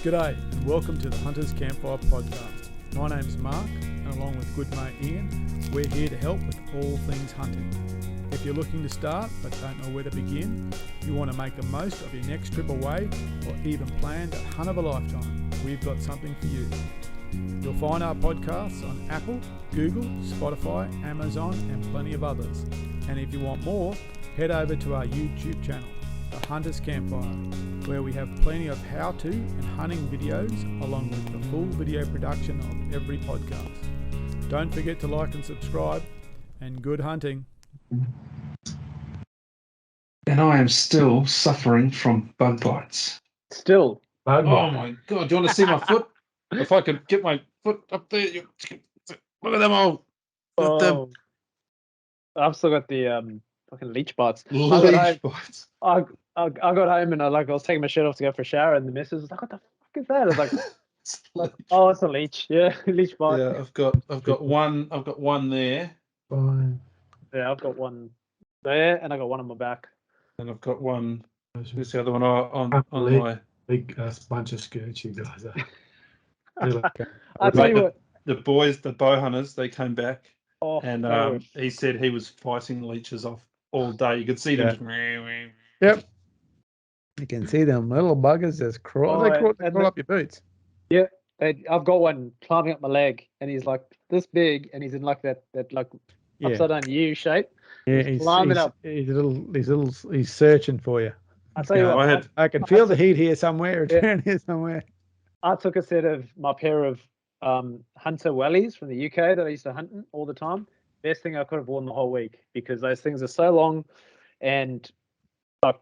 G'day and welcome to the Hunters Campfire Podcast. My name's Mark and along with good mate Ian, we're here to help with all things hunting. If you're looking to start but don't know where to begin, you want to make the most of your next trip away or even plan a hunt of a lifetime, we've got something for you. You'll find our podcasts on Apple, Google, Spotify, Amazon and plenty of others. And if you want more, head over to our YouTube channel, The Hunters Campfire, where we have plenty of how-to and hunting videos along with the full video production of every podcast. Don't forget to like and subscribe, and good hunting. And I am still suffering from bug bites. Still. Oh my God, do you want to see my foot? If I could get my foot up there, look at them all. Oh, I've still got the fucking leech bites. Leech bites. I got home and I was taking my shirt off to go for a shower, and the missus was like, "What the fuck is that?" I was like, "Oh, it's a leech. Yeah, leech bite." Yeah, I've got one there. Fine. Yeah, I've got one there, and I got one on my back. And I've got one. Where's the other one on my big bunch of skirts you guys are. I'll tell you what. The boys, the bow hunters, they came back, and they he said he was fighting leeches off all day. You could see them. Yeah. Yep. You can see them little buggers just crawl. They crawl up your boots. Yeah, I've got one climbing up my leg, and he's like this big, and he's in like that upside down U shape. Yeah, he's climbing up. He's searching for you. I tell you what, I can feel the heat here somewhere, down here somewhere. I took a set of my pair of hunter wellies from the UK that I used to hunt in all the time. Best thing I could have worn the whole week, because those things are so long and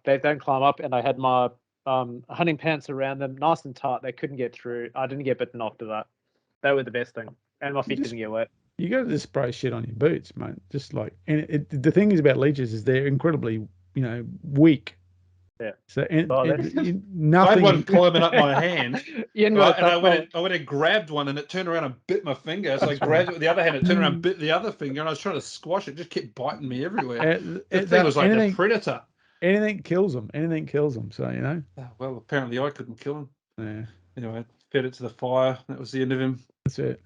they don't climb up. And I had my hunting pants around them, nice and tight. They couldn't get through. I didn't get bitten after that. They were the best thing, and my feet didn't get wet. You got to just spray shit on your boots, mate. Just like, and the thing is about leeches is they're incredibly, weak. Yeah. So nothing. I had one climbing up my hand, and I went and grabbed one, and it turned around and bit my finger. So I grabbed it with the other hand. It turned around and bit the other finger, and I was trying to squash it. It just kept biting me everywhere. The thing was like a predator. Anything kills them. So Well, apparently I couldn't kill him. Yeah. Anyway, fed it to the fire. That was the end of him. That's it.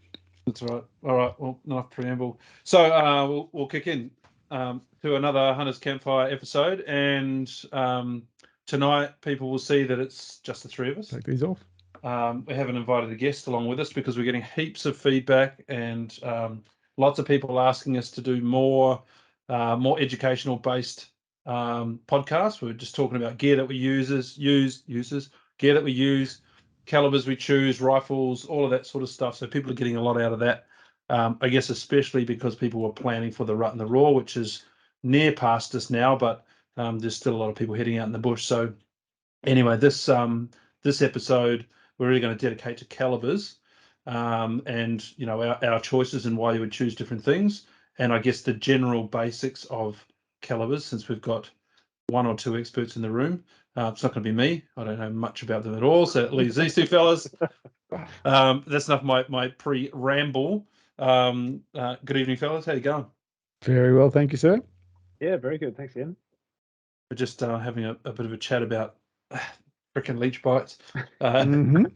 That's right. All right. Well, enough preamble. So we'll kick in to another Hunters Campfire episode, and tonight people will see that it's just the three of us. Take these off. We haven't invited a guest along with us because we're getting heaps of feedback, and lots of people asking us to do more educational based podcasts. We're just talking about gear that we gear that we use, calibers we choose, rifles, all of that sort of stuff. So people are getting a lot out of that. I guess especially because people were planning for the rut and the raw, which is near past us now, but there's still a lot of people heading out in the bush. So anyway, this episode we're really going to dedicate to calibers, and our choices and why you would choose different things, and I guess the general basics of calibers, since we've got one or two experts in the room. It's not going to be me. I don't know much about them at all, so it leaves these two fellas. That's enough my pre-ramble. Good evening, fellas. How you going? Very well, thank you, sir. Yeah, very good. Thanks, Ian. We're just having a bit of a chat about frickin' leech bites. Jono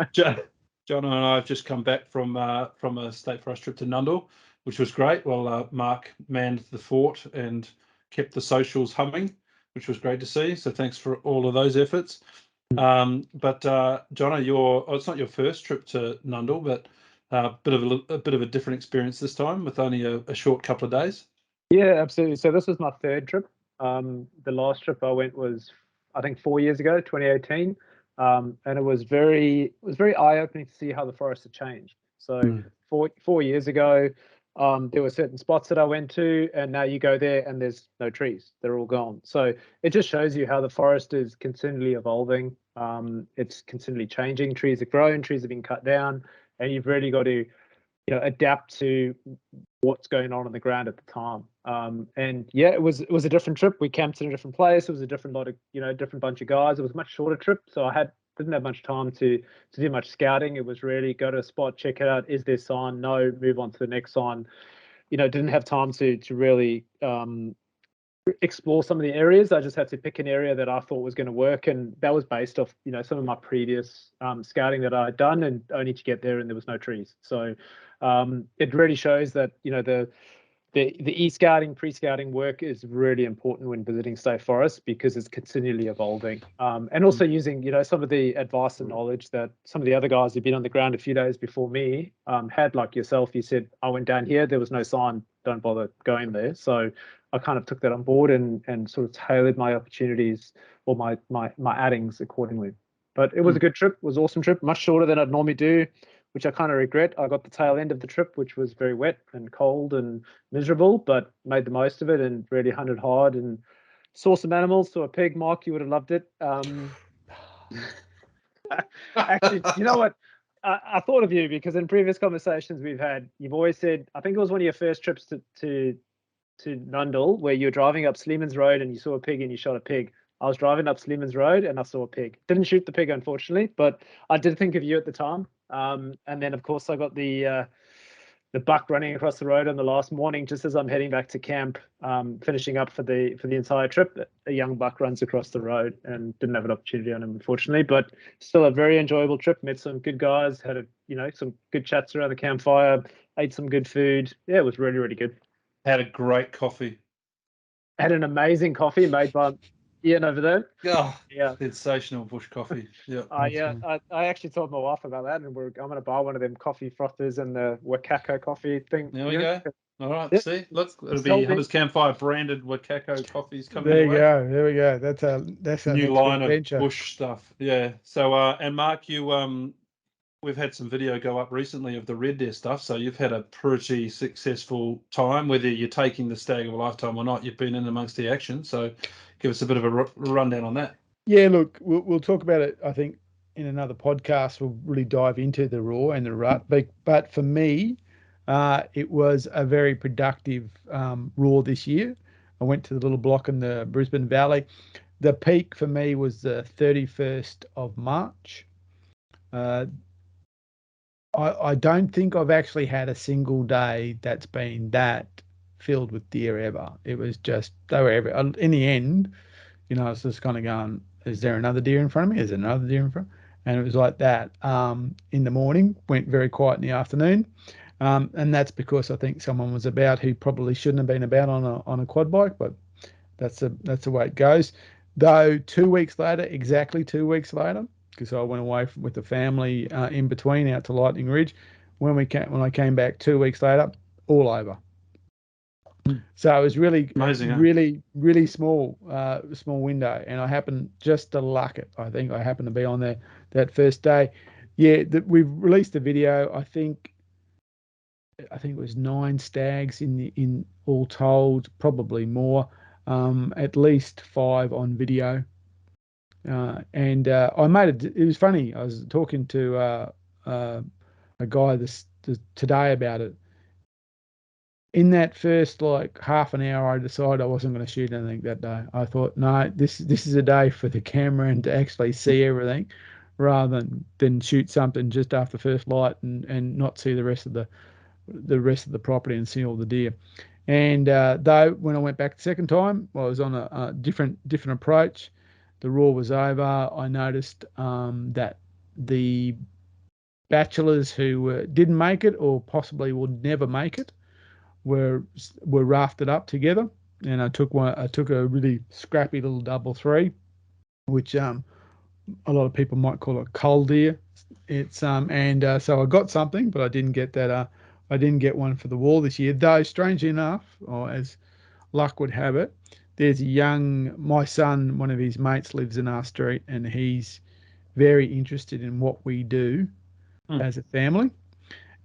and I have just come back from a State Forest trip to Nundle, which was great. Well, Mark manned the fort and kept the socials humming, which was great to see. So thanks for all of those efforts. But Jono, it's not your first trip to Nundle, but a bit of a different experience this time with only a short couple of days. Yeah, absolutely. So this was my third trip. The last trip I went was, I think, 4 years ago, 2018, and it was very eye-opening to see how the forest had changed. So 4 years ago, there were certain spots that I went to, and now you go there and there's no trees. They're all gone. So it just shows you how the forest is continually evolving. It's continually changing. Trees are growing, trees are being cut down, and you've really got to adapt to what's going on the ground at the time. And yeah, it was a different trip. We camped in a different place. It was a different lot of different bunch of guys. It was a much shorter trip, so I didn't have much time to do much scouting. It was really go to a spot, check it out. Is there sign? No, move on to the next sign. Didn't have time to really explore some of the areas. I just had to pick an area that I thought was going to work, and that was based off, you know, some of my previous scouting that I'd done, and only to get there and there was no trees. So it really shows that, you know, the e-scouting, pre-scouting work is really important when visiting state forests, because it's continually evolving. And also using, you know, some of the advice and knowledge that some of the other guys who've been on the ground a few days before me had, like yourself. You said, I went down here, there was no sign, don't bother going there. So I kind of took that on board and sort of tailored my opportunities or my addings accordingly. But it was a good trip. It was an awesome trip, much shorter than I'd normally do, which I kind of regret. I got the tail end of the trip, which was very wet and cold and miserable, but made the most of it and really hunted hard and saw some animals. Saw a pig. Mark, you would have loved it. Actually, you know what? I thought of you because in previous conversations we've had, you've always said, I think it was one of your first trips to Nundle, where you were driving up Sleeman's Road and you saw a pig and you shot a pig. I was driving up Sleeman's Road and I saw a pig. Didn't shoot the pig, unfortunately, but I did think of you at the time. And then, of course, I got the buck running across the road on the last morning, just as I'm heading back to camp, finishing up for the entire trip. A young buck runs across the road, and didn't have an opportunity on him, unfortunately. But still, a very enjoyable trip. Met some good guys. Had some good chats around the campfire. Ate some good food. Yeah, it was really, really good. Had a great coffee. Had an amazing coffee made by Ian over there. Oh, yeah, sensational bush coffee. Yeah. I actually told my wife about that, and I'm going to buy one of them coffee frothers and the Wakako coffee thing. There we go. All right. Yep. See, look, it'll be Hunter's Campfire branded Wakako coffees coming. There you go. There we go. That's a new line adventure. Of bush stuff. Yeah. So, and Mark, you we've had some video go up recently of the Red Deer stuff. So you've had a pretty successful time, whether you're taking the stag of a lifetime or not. You've been in amongst the action. So give us a bit of a rundown on that. Yeah, look, we'll talk about it, I think, in another podcast. We'll really dive into the raw and the rut. But for me, it was a very productive raw this year. I went to the little block in the Brisbane Valley. The peak for me was the 31st of March. I don't think I've actually had a single day that's been that filled with deer ever. It was just, they were every, in the end, you know, I was just kind of going, is there another deer in front of me? Is there another deer in front? And it was like that. In the morning, went very quiet in the afternoon. And that's because I think someone was about who probably shouldn't have been about on a quad bike, but that's the way it goes. Though 2 weeks later, exactly 2 weeks later, because I went away with the family in between out to Lightning Ridge. When I came back 2 weeks later, all over. So it was really amazing, really small window, and I happened just to luck it. I think I happened to be on there that first day. Yeah, we've released a video. I think it was 9 stags in all told, probably more. At least 5 on video. And I made it. It was funny. I was talking to a guy today about it. In that first like half an hour, I decided I wasn't going to shoot anything that day. I thought, no, this is a day for the camera and to actually see everything, rather than shoot something just after first light and not see the rest of the property and see all the deer. And though when I went back the second time, I was on a different approach. The raw was over. I noticed that the bachelors who didn't make it or possibly would never make it were rafted up together, and I took a really scrappy little double 3, which a lot of people might call it cull deer. It's so I got something, but I didn't get that. I didn't get one for the wall this year, though. Strangely enough, or as luck would have it, there's my son, one of his mates lives in our street, and he's very interested in what we do as a family,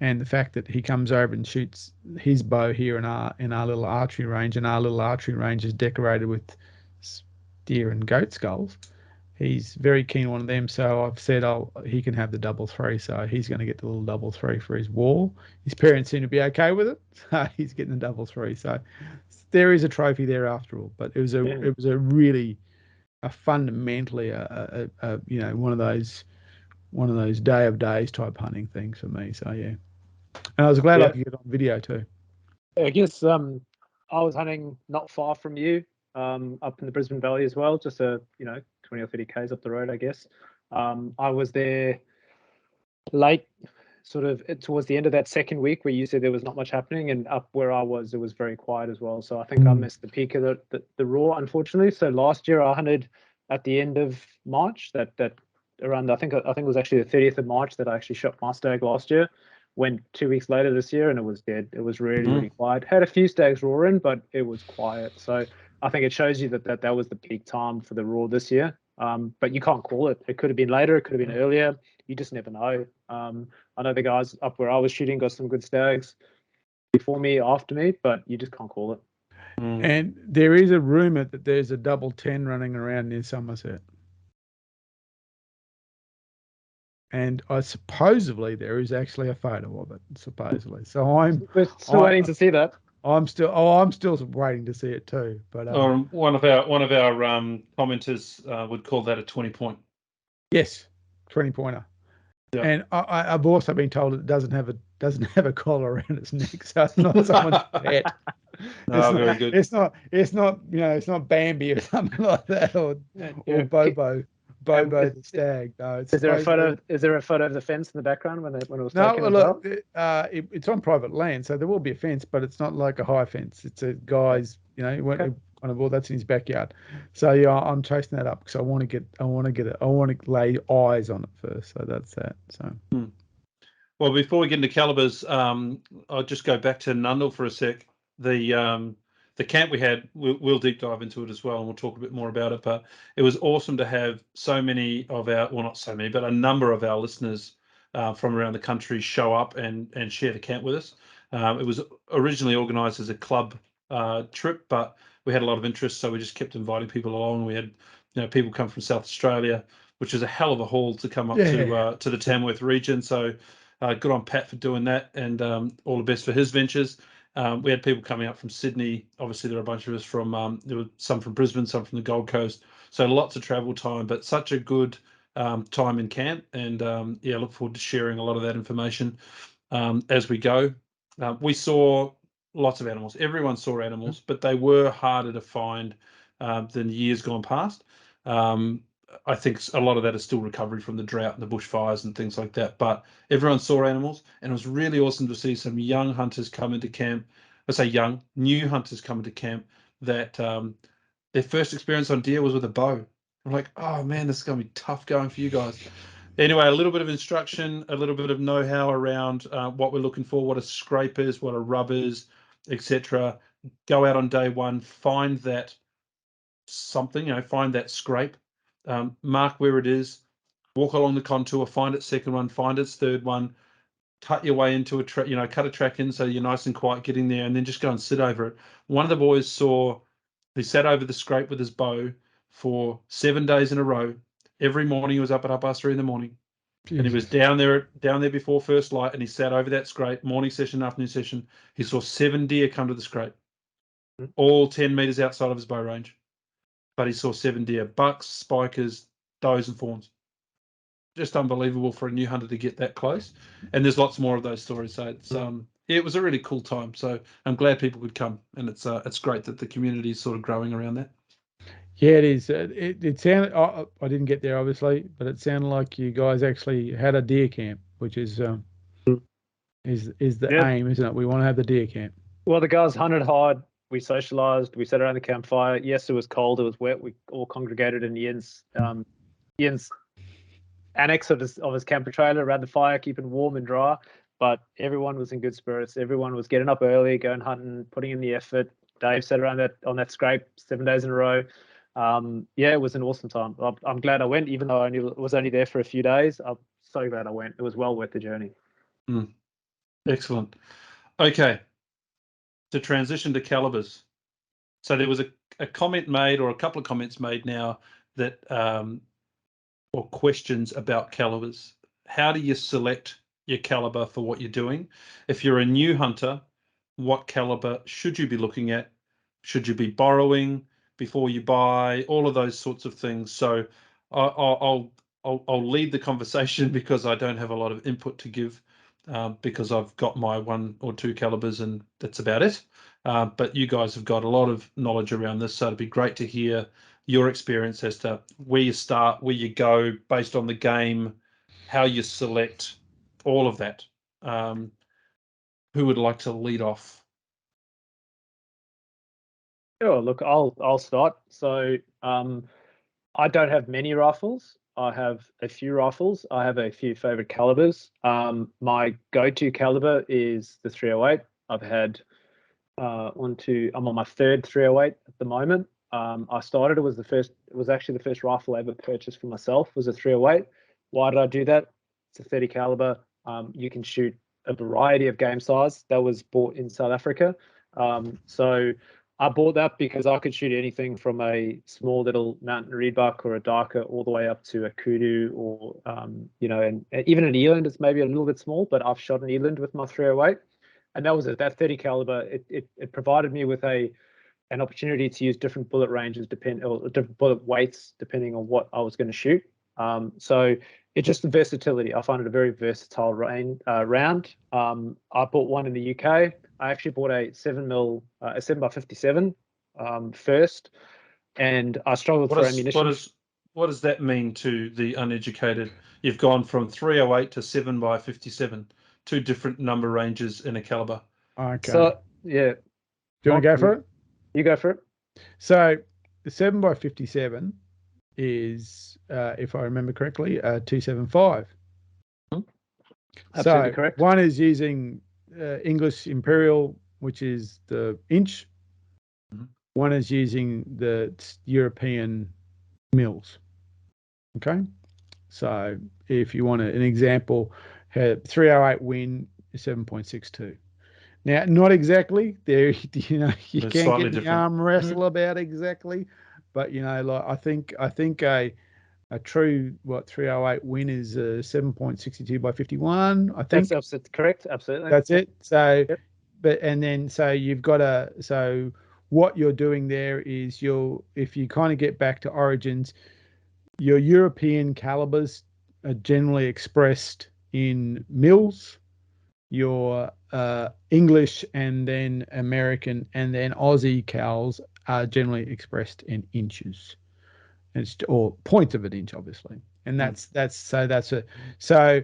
and the fact that he comes over and shoots his bow here in our little archery range, and our little archery range is decorated with deer and goat skulls. He's very keen on one of them, so I've said he can have the double 3, so he's going to get the little double 3 for his wall. His parents seem to be okay with it, so he's getting the double 3. So there is a trophy there after all, but it was fundamentally one of those day of days type hunting things for me. So yeah, and I was glad I could get on video too. I guess I was hunting not far from you up in the Brisbane Valley as well, just 20 or 30 k's up the road, I guess. I was there late, sort of towards the end of that second week where you said there was not much happening, and up where I was, it was very quiet as well. So I think I missed the peak of the Raw, unfortunately. So last year I hunted at the end of March, that around, I think it was actually the 30th of March that I actually shot my stag last year. Went 2 weeks later this year and it was dead. It was really quiet. Had a few stags roaring, but it was quiet. So I think it shows you that was the peak time for the Raw this year. But you can't call it. It could have been later. It could have been earlier. You just never know. I know the guys up where I was shooting got some good stags before me, after me, but you just can't call it. And there is a rumor that there's a double 10 running around near Somerset. And supposedly there is actually a photo of it, supposedly. So we're still waiting to see that. I'm still waiting to see it too. But one of our commenters would call that a 20-point. Yes, 20-pointer. Yeah. And I've also been told it doesn't have a collar around its neck, so it's not someone's pet. Very good. It's not it's not Bambi or something like that, or Bobo. Bobo the stag. No, is there a photo of the fence in the background when it was taken? No, look, it's on private land, so there will be a fence, but it's not like a high fence. It's a guy's, that's in his backyard. So yeah, I'm chasing that up because I want to lay eyes on it first. So that's that. So. Well, before we get into calibers, I'll just go back to Nundle for a sec. The camp we had, we'll deep dive into it as well, and we'll talk a bit more about it. But it was awesome to have so many of not so many, but a number of our listeners from around the country show up and share the camp with us. It was originally organised as a club trip, but we had a lot of interest, so we just kept inviting people along. We had people come from South Australia, which is a hell of a haul to come up to the Tamworth region. So good on Pat for doing that, and all the best for his ventures. We had people coming up from Sydney. Obviously, there were a bunch of us there were some from Brisbane, some from the Gold Coast. So lots of travel time, but such a good time in camp. And look forward to sharing a lot of that information as we go. We saw lots of animals. Everyone saw animals, but they were harder to find than years gone past. I think a lot of that is still recovery from the drought and the bushfires and things like that. But everyone saw animals, and it was really awesome to see some young hunters come into camp. I say young, new hunters come into camp that their first experience on deer was with a bow. I'm like, oh man, this is going to be tough going for you guys. Anyway, a little bit of instruction, a little bit of know-how around what we're looking for, what a scrape is, what a rub is, etc. Go out on day one, find that something, find that scrape. Mark where it is, walk along the contour, find its second one, find its third one, cut your way into a track, cut a track in so you're nice and quiet getting there, and then just go and sit over it. One of the boys he sat over the scrape with his bow for 7 days in a row. Every morning he was up at 3:30 in the morning. Jesus. And he was down there before first light, and he sat over that scrape, morning session, afternoon session. He saw 7 deer come to the scrape, all 10 meters outside of his bow range. But he saw 7 deer, bucks, spikers, does and fawns. Just unbelievable for a new hunter to get that close. And there's lots more of those stories. So it's it was a really cool time. So I'm glad people could come, and it's great that the community is sort of growing around that. Yeah, it is. It sounded. I didn't get there obviously, but it sounded like you guys actually had a deer camp, which is the aim, isn't it? We want to have the deer camp. Well, the guys hunted hard. We socialized. We sat around the campfire. Yes, it was cold. It was wet. We all congregated in Ian's annex of his camper trailer around the fire, keeping warm and dry. But everyone was in good spirits. Everyone was getting up early, going hunting, putting in the effort. Dave sat around on that scrape 7 days in a row. It was an awesome time. I'm glad I went, even though I was only there for a few days. I'm so glad I went. It was well worth the journey. Excellent. Okay. To transition to calibers. So there was a comment made, or a couple of comments made now, that or questions about calibers. How do you select your caliber for what you're doing? If you're a new hunter, what caliber should you be looking at? Should you be borrowing before you buy? All of those sorts of things. So I'll lead the conversation because I don't have a lot of input to give. Because I've got my 1 or 2 calibers and that's about it. But you guys have got a lot of knowledge around this, so it'd be great to hear your experience as to where you start, where you go based on the game, how you select, all of that. Who would like to lead off? Sure. Look, I'll start. So I don't have many rifles. I have a few rifles. I have a few favorite calibers. My go-to caliber is the 308. I've had I'm on my third 308 at the moment. I started, it was actually the first rifle I ever purchased for myself, was a 308. Why did I do that? It's a 30 caliber. You can shoot a variety of game size. That was bought in South Africa. So I bought that because I could shoot anything from a small little mountain reedbuck or a darker all the way up to a kudu or, and even an eland. It's maybe a little bit small, but I've shot an eland with my 308. And that was it. That 30 caliber, it provided me with an opportunity to use different bullet ranges, or different bullet weights, depending on what I was going to shoot. So it's just the versatility. I find it a very versatile round. I bought one in the UK. I actually bought a 7x57 first, and I struggled for ammunition. What does that mean to the uneducated? You've gone from 308 to 7x57. Two different number ranges in a caliber. Okay. So yeah. Do you want to go for it? You go for it. So the 7x57 is, if I remember correctly, 275. Absolutely so correct. One is using English Imperial, which is the inch. Mm-hmm. One is using the European mils. Okay. So if you want an example, 308 win 7.62. Now, not exactly there, you can't get the arm wrestle about exactly, but like I think a true 308 win is 7.62 by 51. I think that's absolutely correct. Absolutely, that's it. So, yep. So you've got so what you're doing there is if you kind of get back to origins, your European calibers are generally expressed in mils. Your English and then American and then Aussie cals are generally expressed in inches, or points of an inch, obviously. And so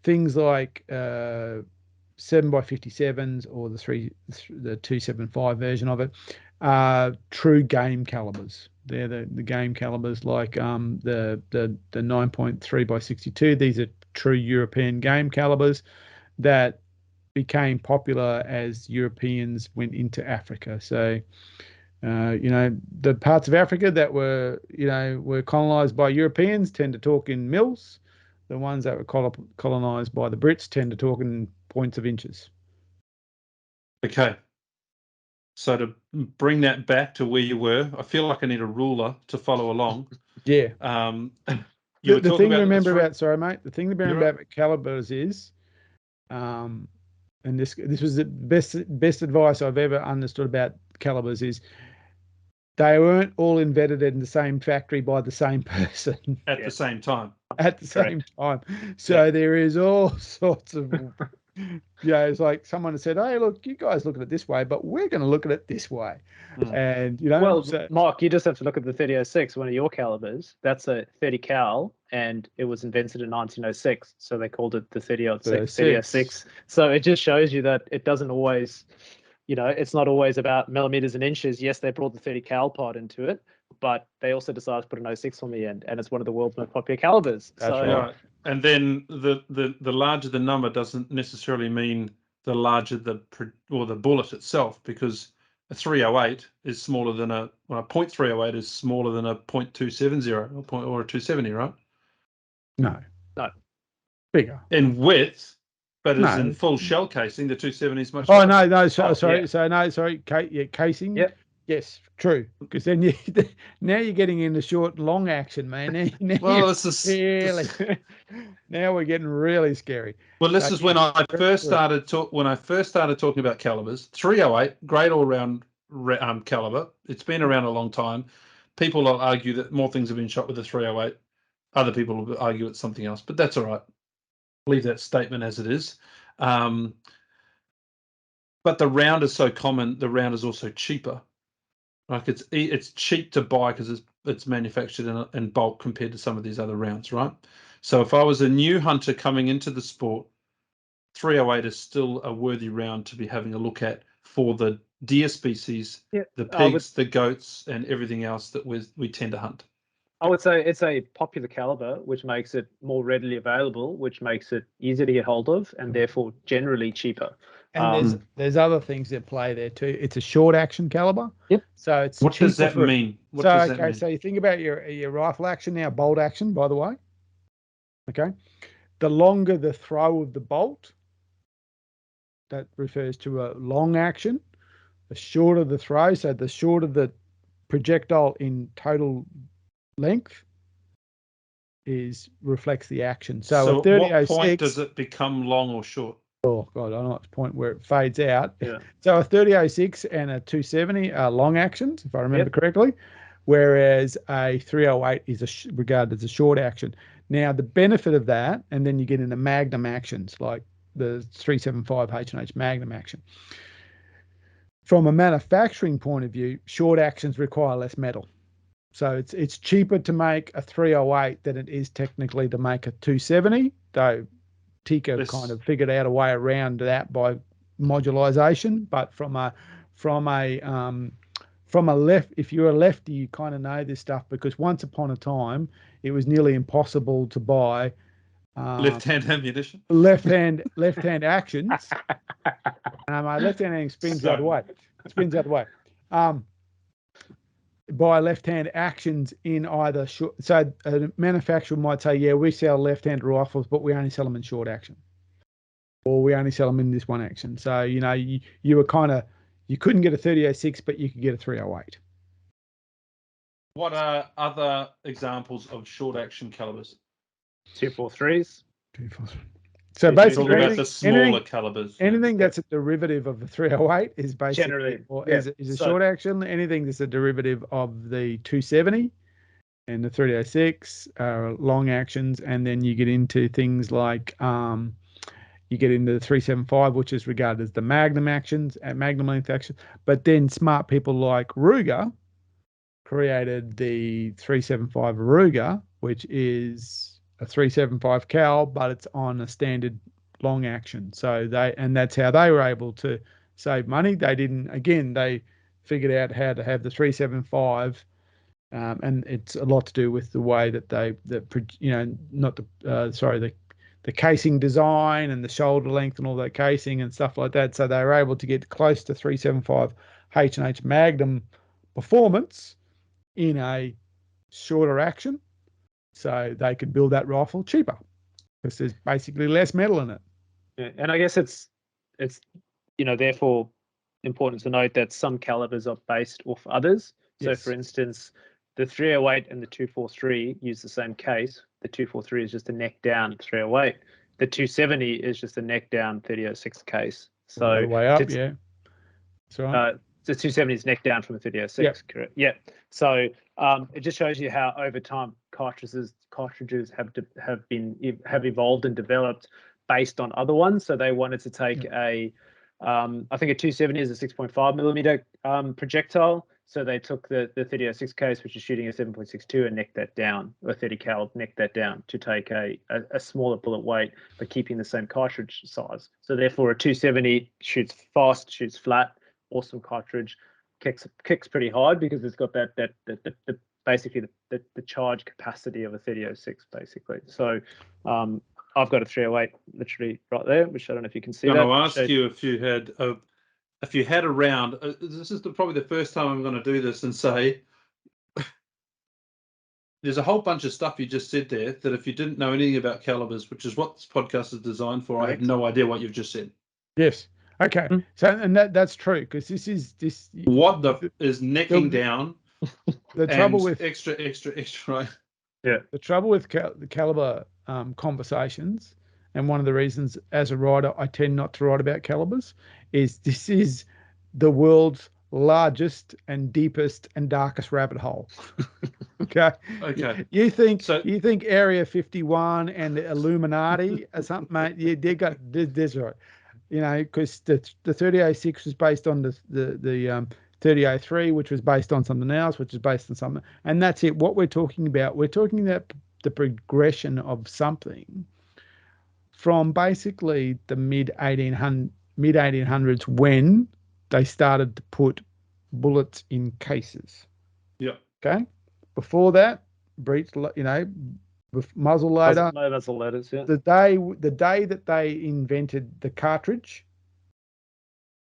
things like 7x57s or the 275 version of it are true game calibers. They're the game calibers, like the 9.3 by 62. These are true European game calibers that became popular as Europeans went into Africa. So, the parts of Africa that were colonized by Europeans tend to talk in mils. The ones that were colonized by the Brits tend to talk in points of inches. Okay. So to bring that back to where you were, I feel like I need a ruler to follow along. Yeah. The thing to remember about calibers is, and this was the best advice I've ever understood about calibers, is they weren't all invented in the same factory by the same person at the same time. At the same time. So there is all sorts of, it's like someone has said, hey, look, you guys look at it this way, but we're going to look at it this way. And, Mark, you just have to look at the 3006, one of your calibers. That's a 30 cal, and it was invented in 1906. So they called it the 3006. So it just shows you that it doesn't always, it's not always about millimeters and inches. Yes, they brought the 30 cal part into it, but they also decided to put an 06 on the end, and it's one of the world's most popular calibers. That's right. And then the larger the number doesn't necessarily mean the larger the bullet itself, because a 308 is smaller than a .308 is smaller than a .270 or a 270, right? No. Bigger in width, but is in full shell casing. The 270 is much. Sorry. Casing. Yep. Yes, true. Because then now you're getting into short and long action, man. Now we're getting really scary. Well, this is when I first started talking about calibers. 308, great all round caliber. It's been around a long time. People will argue that more things have been shot with the 308. Other people will argue it's something else, but that's all right. Leave that statement as it is. But But the round is so common. The round is also cheaper. Like it's cheap to buy because it's manufactured in bulk compared to some of these other rounds, right? So if I was a new hunter coming into the sport, 308 is still a worthy round to be having a look at for the deer species, the pigs, the goats, and everything else that we tend to hunt. I would say it's a popular caliber, which makes it more readily available, which makes it easier to get hold of, and therefore generally cheaper. And there's other things that play there too. It's a short action caliber. Yep. So it's what does that mean? What does that mean? So you think about your rifle action now, bolt action, by the way. Okay. The longer the throw of the bolt, that refers to a long action. The shorter the throw, so the shorter the projectile in total length reflects the action. So at what point does it become long or short? Oh God, I know it's the point where it fades out. Yeah. So a 30-06 and a 270 are long actions, if I remember correctly, whereas a 308 is regarded as a short action. Now the benefit of that, and then you get into magnum actions like the 375 H&H magnum action. From a manufacturing point of view, short actions require less metal. So it's cheaper to make a 308 than it is technically to make a 270, though Tika kind of figured out a way around that by modularization. But from a left, if you're a lefty, you kind of know this stuff because once upon a time it was nearly impossible to buy left-hand ammunition, left-hand actions. My left-hand action spins the other way. Spins the other way. By left-hand actions in either short. So a manufacturer might say, yeah, we sell left-hand rifles, but we only sell them in short action, or we only sell them in this one action. So you were kind of, you couldn't get a 30-06, but you could get a 308. What are other examples of short action calibers? 243s. 243. So basically, about the smaller calibers. Anything that's a derivative of the 308 is basically is a short action. Anything that's a derivative of the 270 and the 306 are long actions, and then you get into things like you get into the 375, which is regarded as the magnum actions and magnum length actions. But then smart people like Ruger created the 375 Ruger, which is a 375 cal, but it's on a standard long action. So that's how they were able to save money. They figured out how to have the 375, and it's a lot to do with the way that the casing design and the shoulder length and all that casing and stuff like that. So they were able to get close to 375 H&H Magnum performance in a shorter action. So they could build that rifle cheaper because there's basically less metal in it. Yeah, and I guess it's therefore important to note that some calibers are based off others. So for instance, the 308 and the 243 use the same case. The 243 is just a neck down 308. The 270 is just a neck down 30-06 case. So all the way up, yeah. That's right. The 270 is neck down from the 30-06, correct? Yeah. So it just shows you how over time cartridges have evolved and developed based on other ones. So they wanted to take I think a 270 is a 6.5 millimeter projectile. So they took the 30-06 case, which is shooting a 7.62, and necked that down, or 30 cal, necked that down to take a smaller bullet weight, but keeping the same cartridge size. So therefore, a 270 shoots fast, shoots flat, awesome cartridge, kicks pretty hard because it's got that basically the charge capacity of a 30-06 basically. So I've got a 308 literally right there, which I don't know if you can see. I'll ask you if you had a round. This is probably the first time I'm going to do this and say there's a whole bunch of stuff you just said there that if you didn't know anything about calibers, which is what this podcast is designed for, I have no idea what you've just said. Yes. Okay. So and that's true because this is necking down. The trouble with extra, right? Yeah. The trouble with the caliber conversations, and one of the reasons as a writer I tend not to write about calibers, is this is the world's largest and deepest and darkest rabbit hole. Okay. You think Area 51 and the Illuminati or something, mate? They got this right. you know, because the 3006 was based on the 3003, which was based on something else, which is based on something, and that's it. What we're talking about the progression of something from basically the mid 1800s when they started to put bullets in cases. Yeah. Okay. Before that, breech, you know, with muzzle loader. No muzzle loaders. Yeah. The day that they invented the cartridge,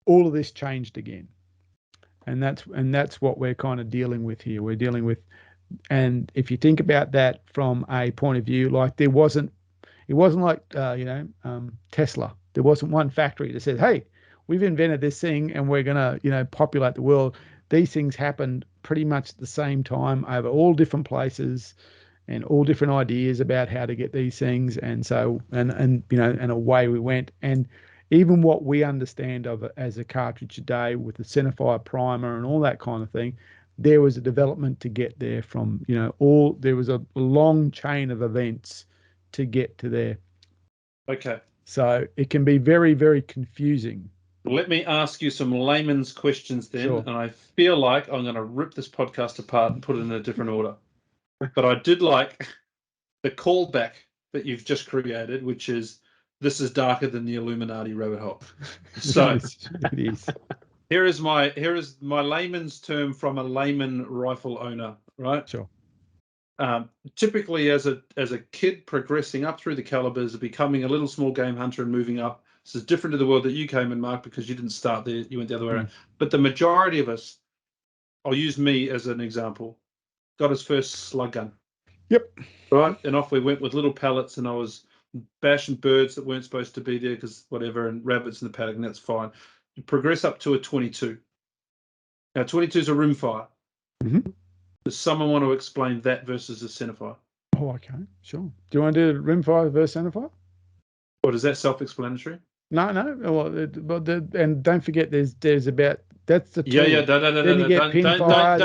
all of this changed again, and that's what we're kind of dealing with here. We're dealing with, and if you think about that from a point of view, like it wasn't like Tesla. There wasn't one factory that said, "Hey, we've invented this thing and we're gonna populate the world." These things happened pretty much at the same time over all different places and all different ideas about how to get these things, and so and away we went. And even what we understand of it as a cartridge today with the centerfire primer and all that kind of thing, there was a development to get there from, there was a long chain of events to get to there. Okay. So it can be very, very confusing. Let me ask you some layman's questions then, Sure. and I feel like I'm going to rip this podcast apart and put it in a different order. But I did like the callback that you've just created, which is, this is darker than the Illuminati rabbit hole. So it is. Here is my layman's term from a layman rifle owner, right? Sure. Typically, as a kid progressing up through the calibres, becoming a little small game hunter and moving up. This is different to the world that you came in, Mark, because you didn't start there. You went the other way around. But the majority of us, I'll use me as an example, got his first slug gun. Yep. Right, and off we went with little pellets, and I was bashing birds that weren't supposed to be there because whatever, and rabbits in the paddock, and that's fine. You progress up to a 22. Now, 22 is a rimfire. Mm-hmm. Does someone want to explain that versus a centerfire? Oh, okay, sure. Do you want to do rimfire versus centerfire? Or is that self-explanatory? No. Well, and don't forget, there's about that's the tool. Yeah. Then you get pinfire.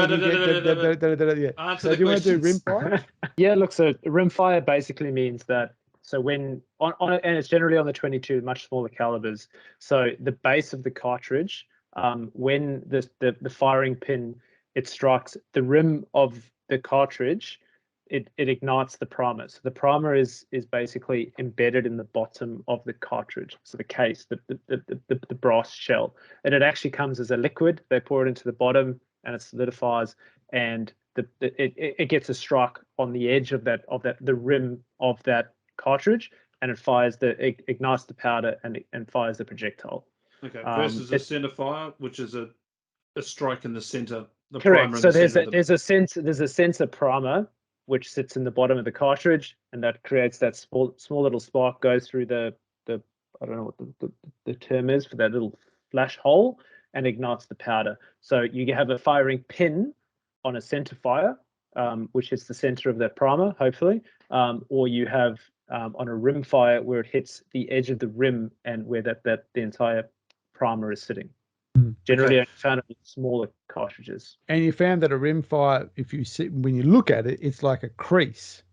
Answer So do you want to do rimfire? Yeah. Look, so rimfire basically means that. So when and it's generally on the 22, much smaller calibers. So the base of the cartridge, when the firing pin, it strikes the rim of the cartridge, it ignites the primer. So the primer is basically embedded in the bottom of the cartridge. So the case, the brass shell, and it actually comes as a liquid. They pour it into the bottom, and it solidifies, and it gets a strike on the edge of the rim of that cartridge, and it ignites the powder and fires the projectile. Okay. Versus a centerfire, which is a strike in the center. The correct. Primer So in there's a sensor primer which sits in the bottom of the cartridge, and that creates that small little spark, goes through the I don't know what the term is for that little flash hole, and ignites the powder. So you have a firing pin on a center fire, which is the center of that primer, hopefully, or you have on a rim fire where it hits the edge of the rim and where that the entire primer is sitting. Generally, I found it in smaller cartridges. And you found that a rimfire, if you see, when you look at it, it's like a crease,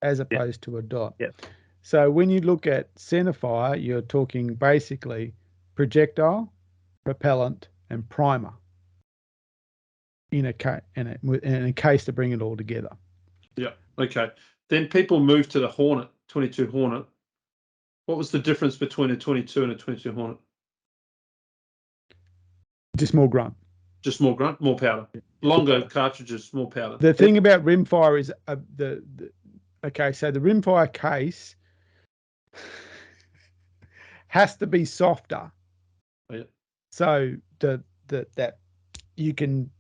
as opposed to a dot. Yeah. So when you look at centerfire, you're talking basically projectile, propellant, and primer in a case to bring it all together. Yeah. Okay. Then people moved to the Hornet, 22 Hornet. What was the difference between a 22 and a 22 Hornet? Just more grunt. Just more grunt, more powder. Longer cartridges, more powder. The thing about rimfire is so the rimfire case has to be softer. Yeah. So that you can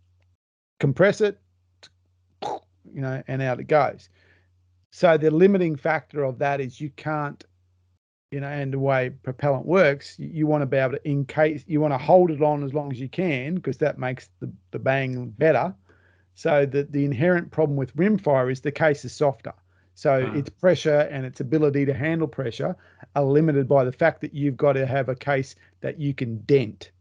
compress it, and out it goes. So the limiting factor of that is you can't, and the way propellant works, you want to be able to you want to hold it on as long as you can, because that makes the bang better. So the inherent problem with rimfire is the case is softer. So its pressure and its ability to handle pressure are limited by the fact that you've got to have a case that you can dent.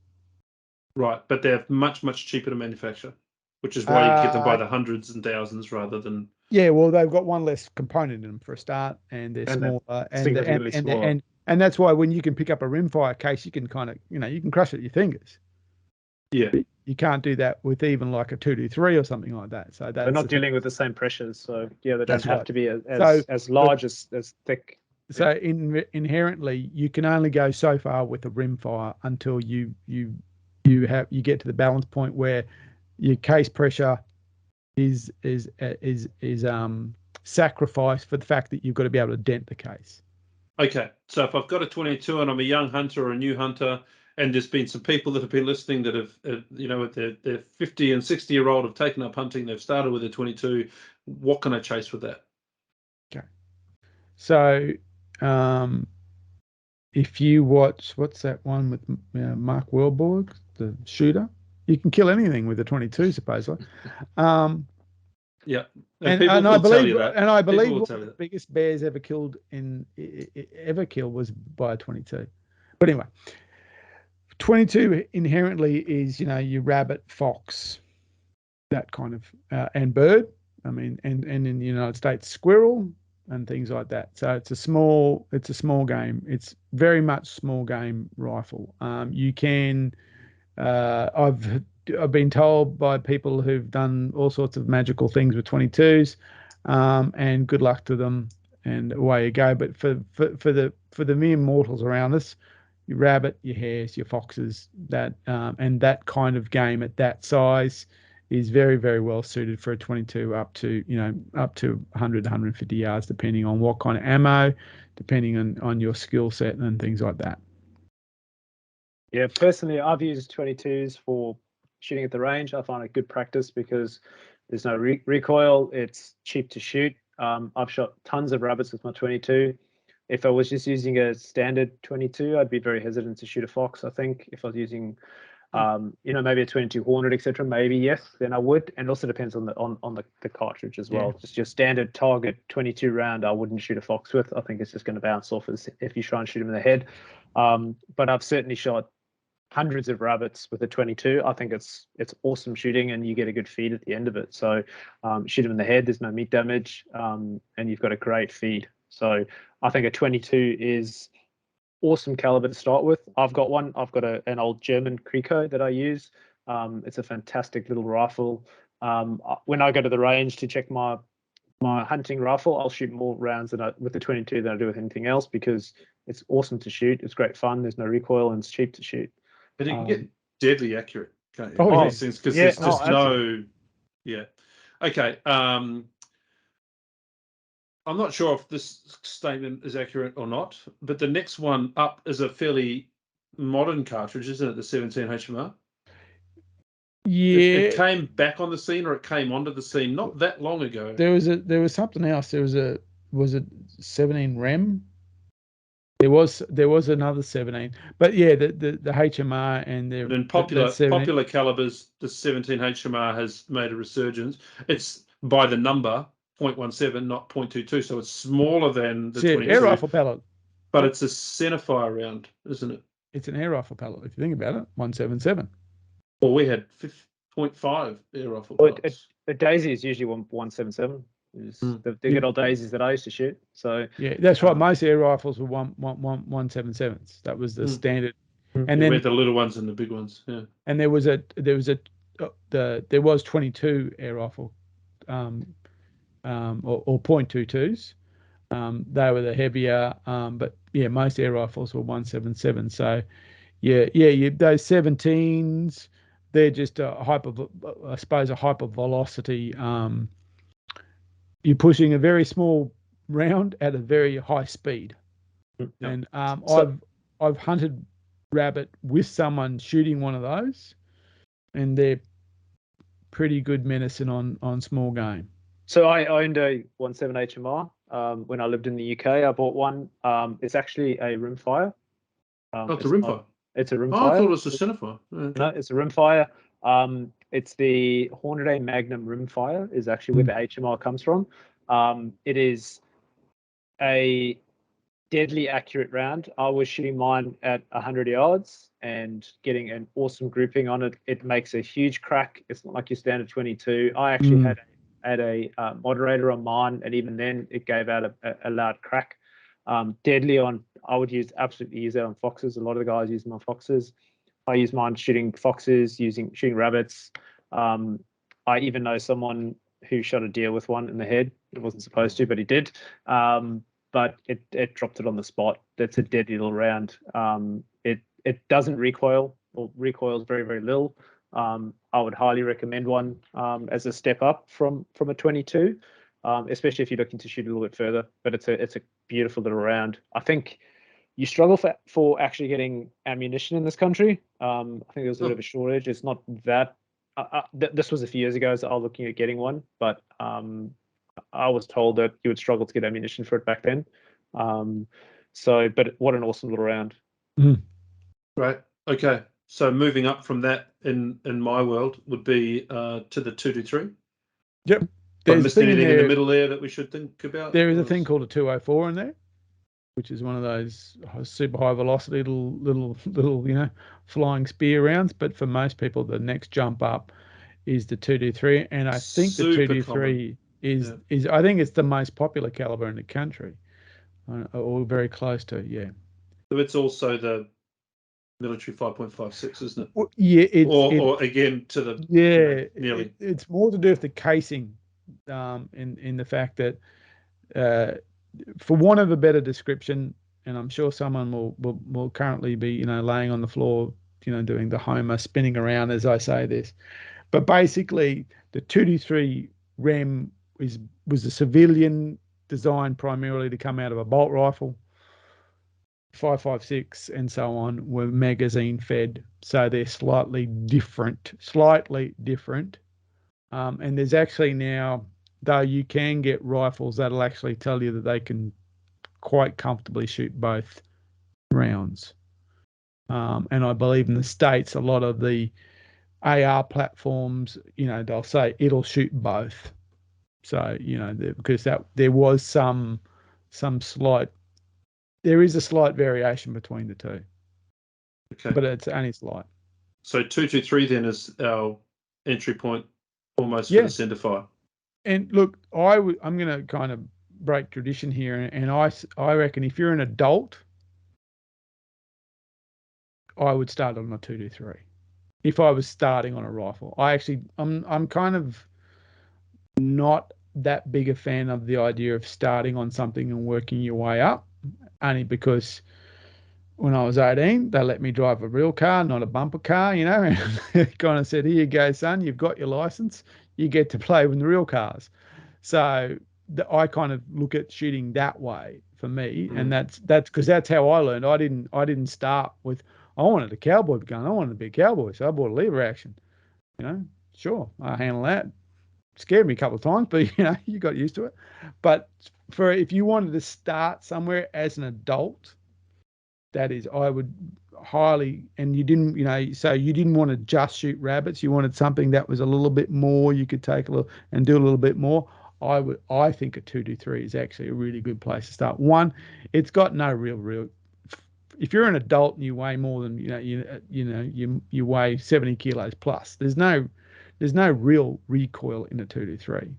Right, but they're much, much cheaper to manufacture, which is why you get them by the hundreds and thousands rather than... Yeah, well, they've got one less component in them for a start, and they're smaller, significantly smaller. And that's why when you can pick up a rimfire case, you can kind of, you can crush it with your fingers. Yeah. But you can't do that with even like a 223 or something like that. So they're not dealing with the same pressures. So yeah, they don't have to be as large, as thick. So inherently, you can only go so far with a rimfire until you get to the balance point where your case pressure is sacrificed for the fact that you've got to be able to dent the case. Okay, so if I've got a 22 and I'm a young hunter or a new hunter, and there's been some people that have been listening that have, with their 50 and 60-year-old have taken up hunting, they've started with a 22, what can I chase with that? Okay. So if you watch, what's that one with Mark Wahlberg, the shooter? You can kill anything with a 22, supposedly. Yeah, and I believe one of the biggest bears ever killed was by a 22. But anyway, 22 inherently is your rabbit, fox, that kind of and bird. I mean, and in the United States, squirrel and things like that. So it's a small game. It's very much small game rifle. You can. I've been told by people who've done all sorts of magical things with 22s, and good luck to them, and away you go. But for the mere mortals around us, your rabbit, your hares, your foxes, that and that kind of game at that size is very, very well suited for a 22 up to 100, 150 yards, depending on what kind of ammo, depending on your skill set and things like that. Yeah, personally, I've used 22s for shooting at the range. I find it good practice because there's no recoil. It's cheap to shoot. I've shot tons of rabbits with my 22. If I was just using a standard 22, I'd be very hesitant to shoot a fox. I think if I was using, maybe a 22 Hornet, etc., maybe yes, then I would. And also depends on the cartridge as well. Just your standard target 22 round, I wouldn't shoot a fox with. I think it's just going to bounce off if you try and shoot him in the head. But I've certainly shot hundreds of rabbits with a 22. I think it's awesome shooting, and you get a good feed at the end of it. So shoot them in the head, there's no meat damage, and you've got a great feed. So I think a 22 is awesome caliber to start with. I've got one. I've got an old German Kriko that I use. It's a fantastic little rifle. When I go to the range to check my hunting rifle, I'll shoot more rounds with the 22 than I do with anything else, because it's awesome to shoot. It's great fun. There's no recoil, and it's cheap to shoot. But you can get deadly accurate, can't you? Oh, yes. Because there's just no. Yeah. Okay. I'm not sure if this statement is accurate or not, but the next one up is a fairly modern cartridge, isn't it? The 17 HMR. Yeah. It came back on the scene, or it came onto the scene not that long ago. There was something else. Was it 17 Rem? There was another 17, but yeah, the HMR and in popular calibers, the 17 HMR has made a resurgence. It's by the number 0.17, not 0.22, so it's smaller than the 22. Air rifle pellet, but it's a centerfire round, isn't it? It's an air rifle pellet. If you think about it, 177. Well, we had 0.5 air rifle pellets. A Daisy is usually 177. The good old daisies that I used to shoot. So yeah, that's right. Most air rifles were 177s. That was the standard. And then we had the little ones and the big ones. Yeah. And there was 22 air rifle, or 0.22s. They were the heavier, but yeah, most air rifles were 177. So those 17s, they're just a hyper velocity. You're pushing a very small round at a very high speed. Yep. And I've hunted rabbit with someone shooting one of those, and they're pretty good medicine on small game. So I owned a 17 HMR when I lived in the UK. I bought one. It's actually a rimfire. It's a rimfire. It's a rimfire. Oh, I thought it was a centerfire. Okay. No, it's a rimfire. It's the Hornady Magnum rimfire is actually where the HMR comes from. It is a deadly accurate round. I was shooting mine at 100 yards and getting an awesome grouping on it. It makes a huge crack. It's not like your standard 22. I actually had a moderator on mine, and even then it gave out a loud crack. Deadly on I would absolutely use that on foxes. A lot of the guys use them on foxes. I use mine shooting foxes, shooting rabbits. I even know someone who shot a deer with one in the head. It wasn't supposed to, but he did. But it dropped it on the spot. That's a deadly little round. It doesn't recoil, or recoils very, very little. I would highly recommend one as a step up from a 22, especially if you're looking to shoot a little bit further. But it's a beautiful little round. I think you struggle for actually getting ammunition in this country. I think there's a bit of a shortage. It's not that. This was a few years ago, so I was looking at getting one, but I was told that you would struggle to get ammunition for it back then. But what an awesome little round. Right. Okay. So moving up from that in my world would be to the 223. Yep. There's missed anything in the middle there that we should think about? There is a thing called a 204 in there, which is one of those super high velocity little flying spear rounds. But for most people, the next jump up is the 223, and I think the 223 is I think it's the most popular caliber in the country, or very close to. Yeah. So it's also the military 5.56, isn't it? Well, yeah. Or again to the nearly. It's more to do with the casing, in the fact that, for want of a better description, and I'm sure someone will currently be laying on the floor, doing the Homer, spinning around as I say this, but basically the 223 REM was a civilian designed primarily to come out of a bolt rifle. 5.56 and so on were magazine fed, so they're slightly different. And there's actually now, though, you can get rifles that'll actually tell you that they can quite comfortably shoot both rounds. And I believe in the States, a lot of the AR platforms, they'll say it'll shoot both. So, because there was some slight, there is a slight variation between the two. Okay. But it's only slight. So 223 then is our entry point almost for the centerfire. And look, I'm going to kind of break tradition here, and I reckon if you're an adult, I would start on a 223. If I was starting on a rifle, I'm kind of not that big a fan of the idea of starting on something and working your way up, only because when I was 18, they let me drive a real car, not a bumper car, and kind of said, here you go, son, you've got your license, you get to play with the real cars. So I kind of look at shooting that way for me, and that's because that's how I learned. I didn't start with, I wanted a cowboy gun, I wanted to be a cowboy, so I bought a lever action. Sure, I handle that. Scared me a couple of times, but you got used to it. But if you wanted to start somewhere as an adult, that is, I would highly, and you didn't, so you didn't want to just shoot rabbits. You wanted something that was a little bit more. You could take a little and do a little bit more. I think a 223 is actually a really good place to start. One, it's got no real. If you're an adult and you weigh more than you weigh 70 kilos plus, there's no real recoil in a 223.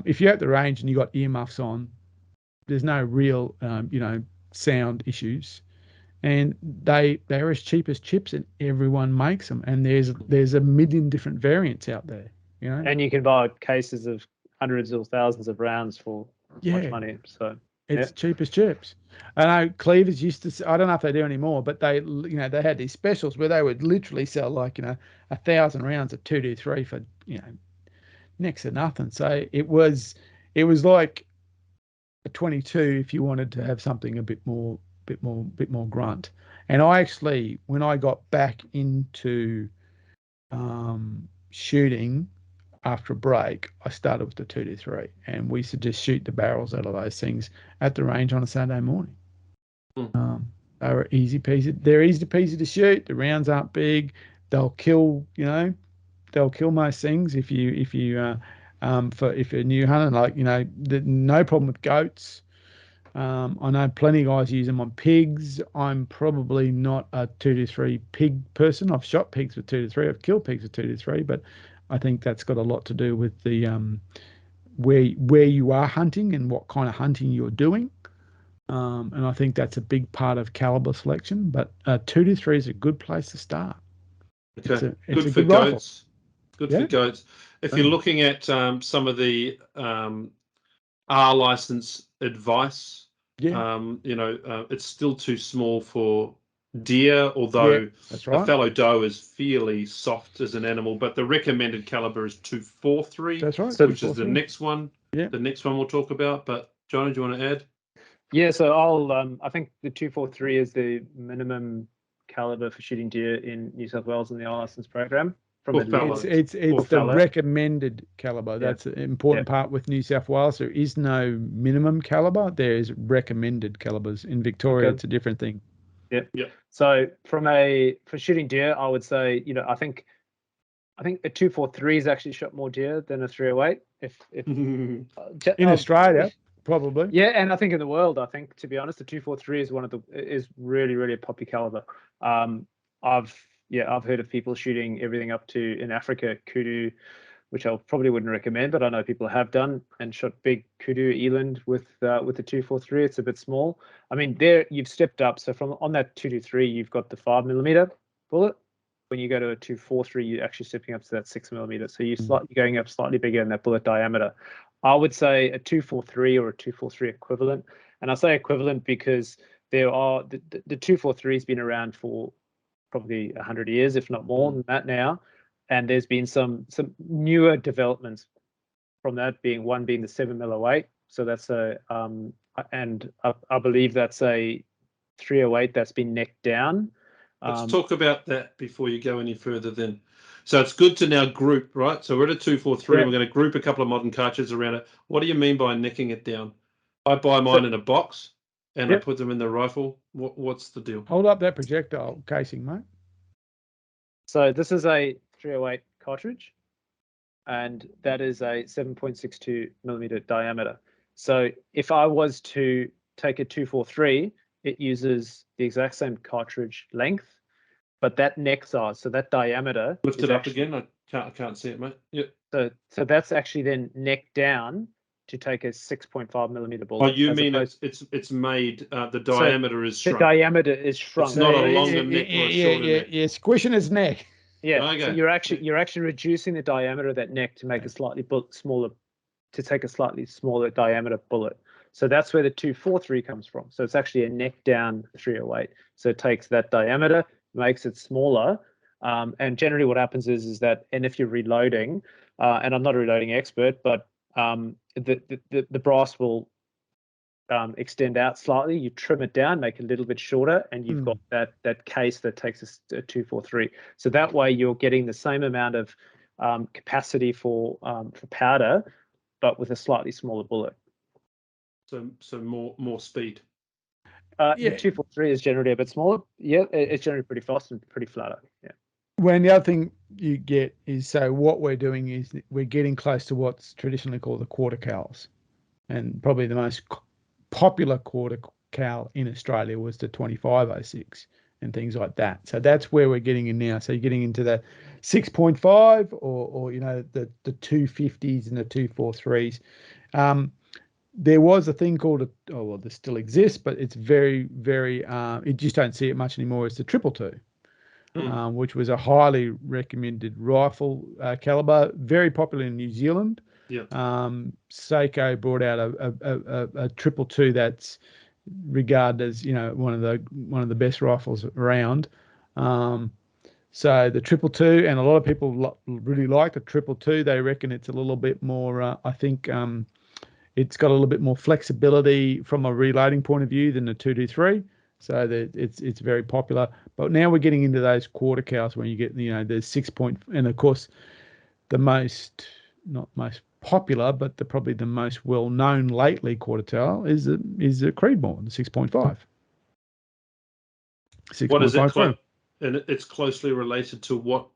If you're at the range and you got earmuffs on, there's no real sound issues, and they're as cheap as chips, and everyone makes them, and there's a million different variants out there, and you can buy cases of hundreds or thousands of rounds for much money, so it's cheap as chips. I know Cleavers used to, I don't know if they do anymore, but they had these specials where they would literally sell 1,000 rounds of 223 for next to nothing. So it was like a 22 if you wanted to have something a bit more grunt. And I actually, when I got back into shooting after a break, I started with the 223, and we used to just shoot the barrels out of those things at the range on a Saturday morning. They were easy peasy. They're easy peasy to shoot. The rounds aren't big. They'll kill most things if you're a new hunter. No problem with goats. I know plenty of guys use them on pigs. I'm probably not a 223 pig person. I've shot pigs with 223. I've killed pigs with 223, but I think that's got a lot to do with the where you are hunting and what kind of hunting you're doing. And I think that's a big part of caliber selection. But 223 is a good place to start. Okay, It's good for rifle. goats. Good for goats. If you're looking at some of the R license advice, it's still too small for deer, although that's right. a fallow doe is fairly soft as an animal, but the recommended caliber is 243. That's right. Which is the next one. Yeah. The next one we'll talk about. But Jono, do you want to add? Yeah, so I think the 243 is the minimum caliber for shooting deer in New South Wales in the R license program. It's the recommended caliber. That's an important part with New South Wales. There is no minimum caliber. There is recommended calibers. In Victoria, it's a different thing. Yeah. So for shooting deer, I would say, I think a 243 is actually shot more deer than a 308. If in Australia, probably. Yeah, and I think in the world, to be honest, the 243 is really, really a poppy caliber. I've heard of people shooting everything up to, in Africa, kudu, which I probably wouldn't recommend, but I know people have done and shot big kudu eland with the 243. It's a bit small. I mean, there you've stepped up. So on that 223, you've got the 5mm bullet. When you go to a 243, you're actually stepping up to that 6mm. So you're going up slightly bigger in that bullet diameter. I would say a 243 or a 243 equivalent. And I say equivalent because the 243 has been around for probably 100 years, if not more than that now. And there's been some newer developments from that, being the 7mm. So that's I believe that's a 308 that's been necked down. Let's talk about that before you go any further then. So it's good to now group, right? So we're at a 243. We're going to group a couple of modern cartridges around it. What do you mean by necking it down? I buy mine in a box and I put them in the rifle. What's the deal? Hold up that projectile casing, mate. So this is a 308 cartridge, and that is a 7.62mm diameter. So if I was to take a 243, it uses the exact same cartridge length, but that neck size, so that diameter. Lift it up again. I can't see it, mate. Yep. So that's actually then necked down to take a 6.5mm bullet. Oh, you mean it's made the diameter is shrunk. The diameter is shrunk. It's not a longer neck or a shorter neck. Yeah, squishing his neck. Yeah. Okay. So you're actually reducing the diameter of that neck to make a slightly smaller, to take a slightly smaller diameter bullet. So that's where the 243 comes from. So it's actually a neck down 308. So it takes that diameter, makes it smaller. And generally what happens is that, and if you're reloading, and I'm not a reloading expert, but the brass will extend out slightly. You trim it down, make it a little bit shorter, and you've got that case that takes a 243. So that way you're getting the same amount of capacity for powder, but with a slightly smaller bullet. So more speed. The 243 is generally a bit smaller. Yeah, it's generally pretty fast and pretty flatter. Yeah. When the other thing you get is, so what we're doing is we're getting close to what's traditionally called the quarter cals, and probably the most popular quarter cal in Australia was the 2506 and things like that. So that's where we're getting in now. So you're getting into the 6.5 or the 250s and the 243s. There was a thing called this still exists, but it's very, very, you just don't see it much anymore. It's the 222, which was a highly recommended rifle caliber, very popular in New Zealand. Yeah. Seiko brought out a 222 that's regarded as one of the best rifles around. So the 222, and a lot of people really like the 222. They reckon it's a little bit more. I think it's got a little bit more flexibility from a reloading point of view than the 223. So that it's very popular. But now we're getting into those quarter cals when you get the 6 point, and of course the not most popular, but probably the most well known lately quarter cal is the Creedmoor, the 6.5. What is it? And it's closely related to what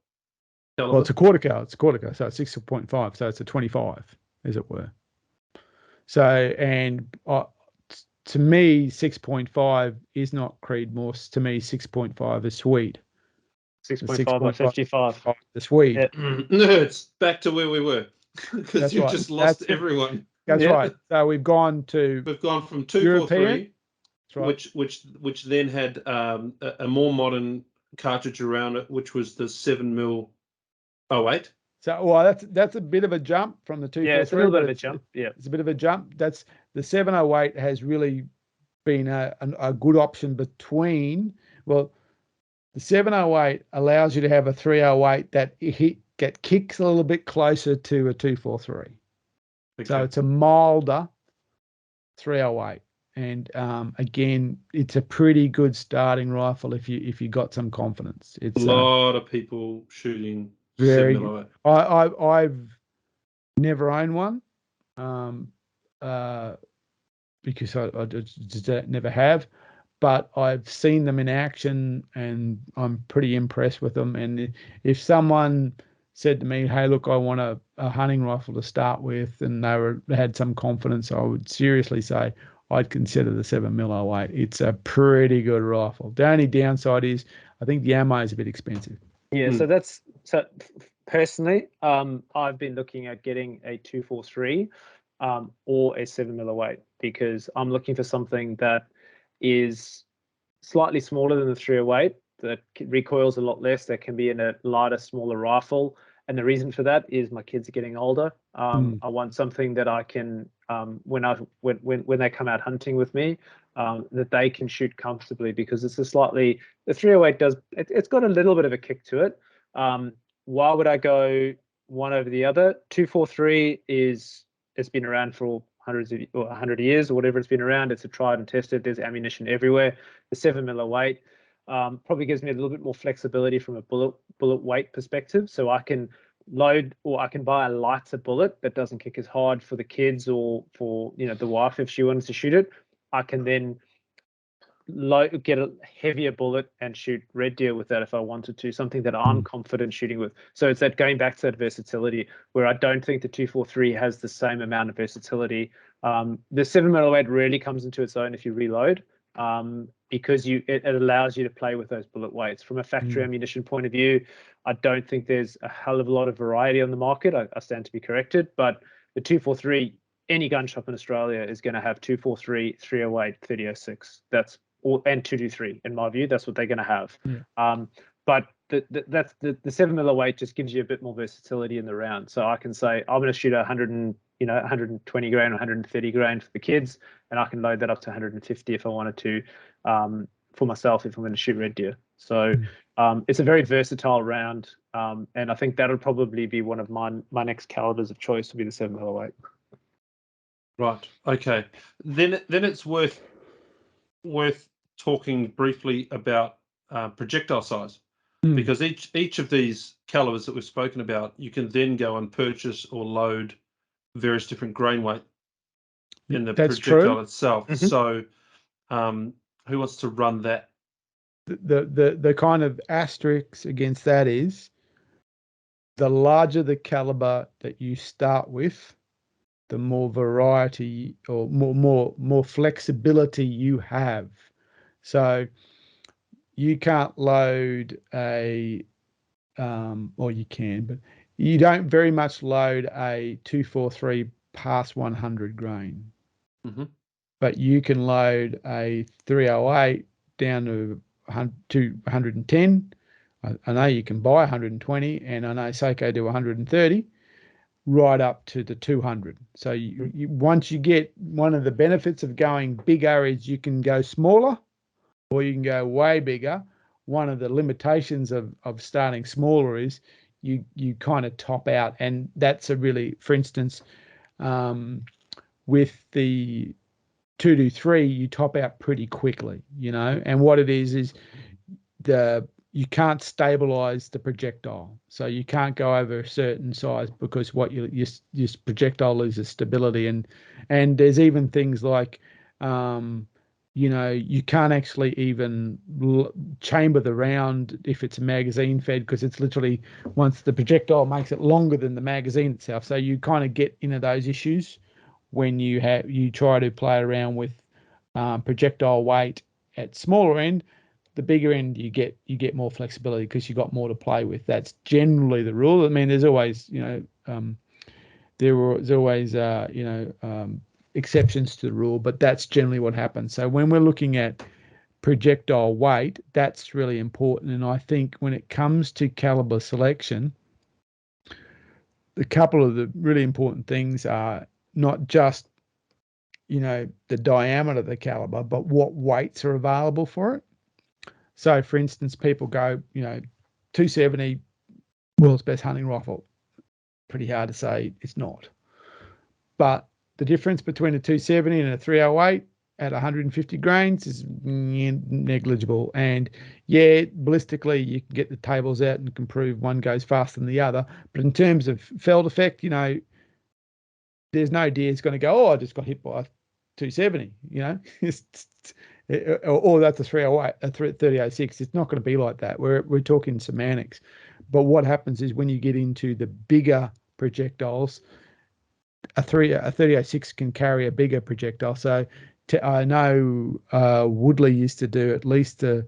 caliber? Well, it's a quarter cal. So it's 6.5. So it's a 25, as it were. So, and to me, 6.5 is not Creedmoor. To me, 6.5 is Swede. 6.5 by 55. The Swede. Yeah. Nerds, back to where we were. Because you just lost everyone. That's right. So we've gone from 243 right. which then had a more modern cartridge around it, which was the 7mm 08. So, well, that's a bit of a jump from the 243. Yeah, it's a little bit of a jump. Yeah, it's a bit of a jump. That's the 708 has really been a good option between. Well, the 708 allows you to have a 308 that kicks a little bit closer to a 243. Okay. So it's a milder 308. And again, it's a pretty good starting rifle if you got some confidence. It's a lot of people shooting very 7mm 08. I've never owned one because I just never have, but I've seen them in action and I'm pretty impressed with them. And if someone said to me, hey, look, I want a hunting rifle to start with, and they had some confidence, I would seriously say I'd consider the 7mm 08. It's a pretty good rifle. The only downside is I think the ammo is a bit expensive. Yeah, so personally, I've been looking at getting a 243 or a 7mm 08 because I'm looking for something that is slightly smaller than the 308, that recoils a lot less, that can be in a lighter, smaller rifle. And the reason for that is my kids are getting older. I want something that I can, when they come out hunting with me, that they can shoot comfortably, because it's the 308 it's got a little bit of a kick to it. Why would I go one over the other? 243 it's been around for 100 years or whatever it's been around. It's a tried and tested. There's ammunition everywhere. The 7mm 08 probably gives me a little bit more flexibility from a bullet weight perspective, so I can load, or I can buy a lighter bullet that doesn't kick as hard for the kids or for the wife if she wants to shoot it. I can then get a heavier bullet and shoot red deer with that if I wanted to, something that I'm confident shooting with. So it's that going back to that versatility, where I don't think the 243 has the same amount of versatility. The 7mm 08 really comes into its own if you reload, because it allows you to play with those bullet weights. From a factory ammunition point of view, I don't think there's a hell of a lot of variety on the market. I stand to be corrected, but the 243, any gun shop in Australia is going to have 243, 308, 3006. And 223, in my view, that's what they're going to have. But the 7mm 08 just gives you a bit more versatility in the round. So I can say I'm going to shoot 120 grain, 130 grain for the kids, and I can load that up to 150 if I wanted to, for myself if I'm going to shoot red deer. So it's a very versatile round, and I think that'll probably be one of my next calibers of choice, will be the 7mm 08. Right. Okay. Then it's worth talking briefly about projectile size, because each of these calibers that we've spoken about, you can then go and purchase or load various different grain weight in the projectile itself. So who wants to run that? The kind of asterisk against that is the larger the caliber that you start with, the more variety or more flexibility you have. So you can't load or you can, but you don't very much load a 243 past 100 grain. But you can load a 308 down to 110. I know you can buy 120, and I know Seiko do 130. Right up to the 200. So you once you get, one of the benefits of going bigger is you can go smaller or you can go way bigger. One of the limitations of starting smaller is you kind of top out, and that's a really, for instance, with the 223 you top out pretty quickly, and what it is you can't stabilize the projectile. So you can't go over a certain size, because what your projectile loses stability. And there's even things like, you can't actually even chamber the round if it's magazine fed, because it's literally, once the projectile makes it longer than the magazine itself. So you kind of get into those issues when you try to play around with projectile weight at smaller end. The bigger end, you get more flexibility because you got more to play with. That's generally the rule. I mean, there's always exceptions to the rule, but that's generally what happens. So when we're looking at projectile weight, that's really important. And I think when it comes to caliber selection, a couple of the really important things are not just, the diameter of the caliber, but what weights are available for it. So, for instance, people go, 270, world's best hunting rifle. Pretty hard to say it's not. But the difference between a 270 and a 308 at 150 grains is negligible. And yeah, ballistically, you can get the tables out and can prove one goes faster than the other. But in terms of felt effect, there's no deer that's going to go, I just got hit by a 270, or that's a 308, a 3006. It's not going to be like that. We're talking semantics. But what happens is when you get into the bigger projectiles, a 3006 can carry a bigger projectile. So I know Woodley used to do at least a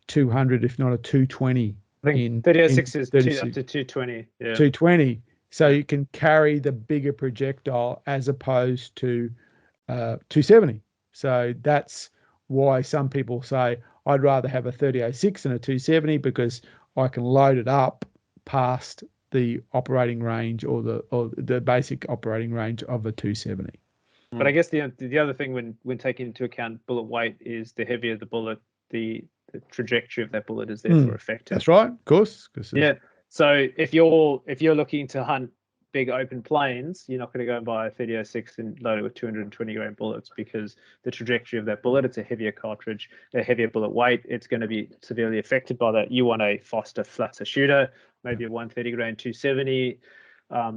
200, if not a 220. I think 3006 is up to 220. Yeah. 220. So you can carry the bigger projectile as opposed to 270. So that's why some people say I'd rather have a 3006 than a 270 because I can load it up past the operating range or the basic operating range of a 270. But I guess the other thing when taking into account bullet weight is the heavier the bullet, the trajectory of that bullet is therefore affected. That's right, of course. Yeah. So if you're looking to hunt big open plains, you're not going to go and buy a 3006 and load it with 220 grain bullets because the trajectory of that bullet, it's a heavier cartridge, a heavier bullet weight, it's going to be severely affected by that. You want a faster, flatter shooter, maybe a 130 grain 270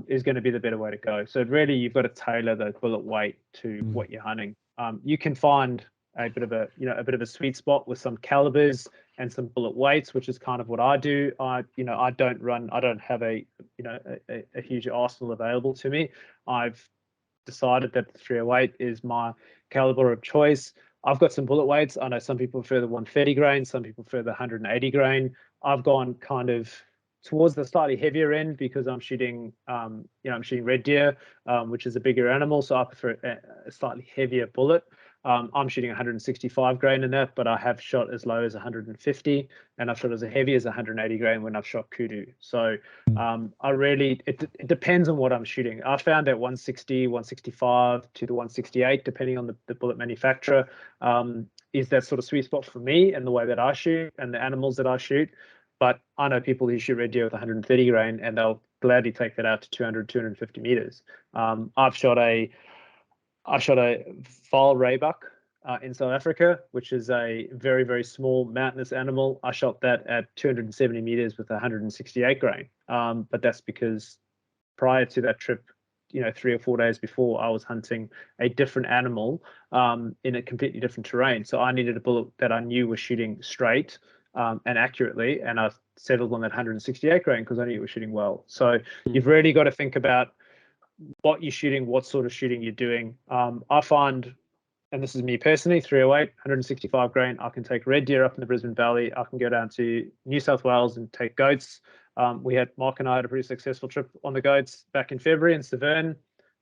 is going to be the better way to go. So really, you've got to tailor the bullet weight to what you're hunting. You can find a bit of a sweet spot with some calibers and some bullet weights, which is kind of what I do. I don't have a huge arsenal available to me. I've decided that the 308 is my caliber of choice. I've got some bullet weights. I know some people prefer the 130 grain, some people prefer the 180 grain. I've gone kind of towards the slightly heavier end because I'm shooting, I'm shooting red deer, which is a bigger animal, so I prefer a slightly heavier bullet. I'm shooting 165 grain in that, but I have shot as low as 150, and I've shot as heavy as 180 grain when I've shot kudu. So it depends on what I'm shooting. I found that 160, 165 to the 168, depending on the bullet manufacturer, is that sort of sweet spot for me and the way that I shoot and the animals that I shoot. But I know people who shoot red deer with 130 grain, and they'll gladly take that out to 200, 250 meters. I've shot a Vaal Raybuck in South Africa, which is a very, very small mountainous animal. I shot that at 270 meters with 168 grain. But that's because prior to that trip, 3 or 4 days before, I was hunting a different animal in a completely different terrain. So I needed a bullet that I knew was shooting straight and accurately, and I settled on that 168 grain because I knew it was shooting well. So you've really got to think about what you're shooting, what sort of shooting you're doing. I find, and this is me personally, 308, 165 grain, I can take red deer up in the Brisbane Valley. I can go down to New South Wales and take goats. Mark and I had a pretty successful trip on the goats back in February in Severn.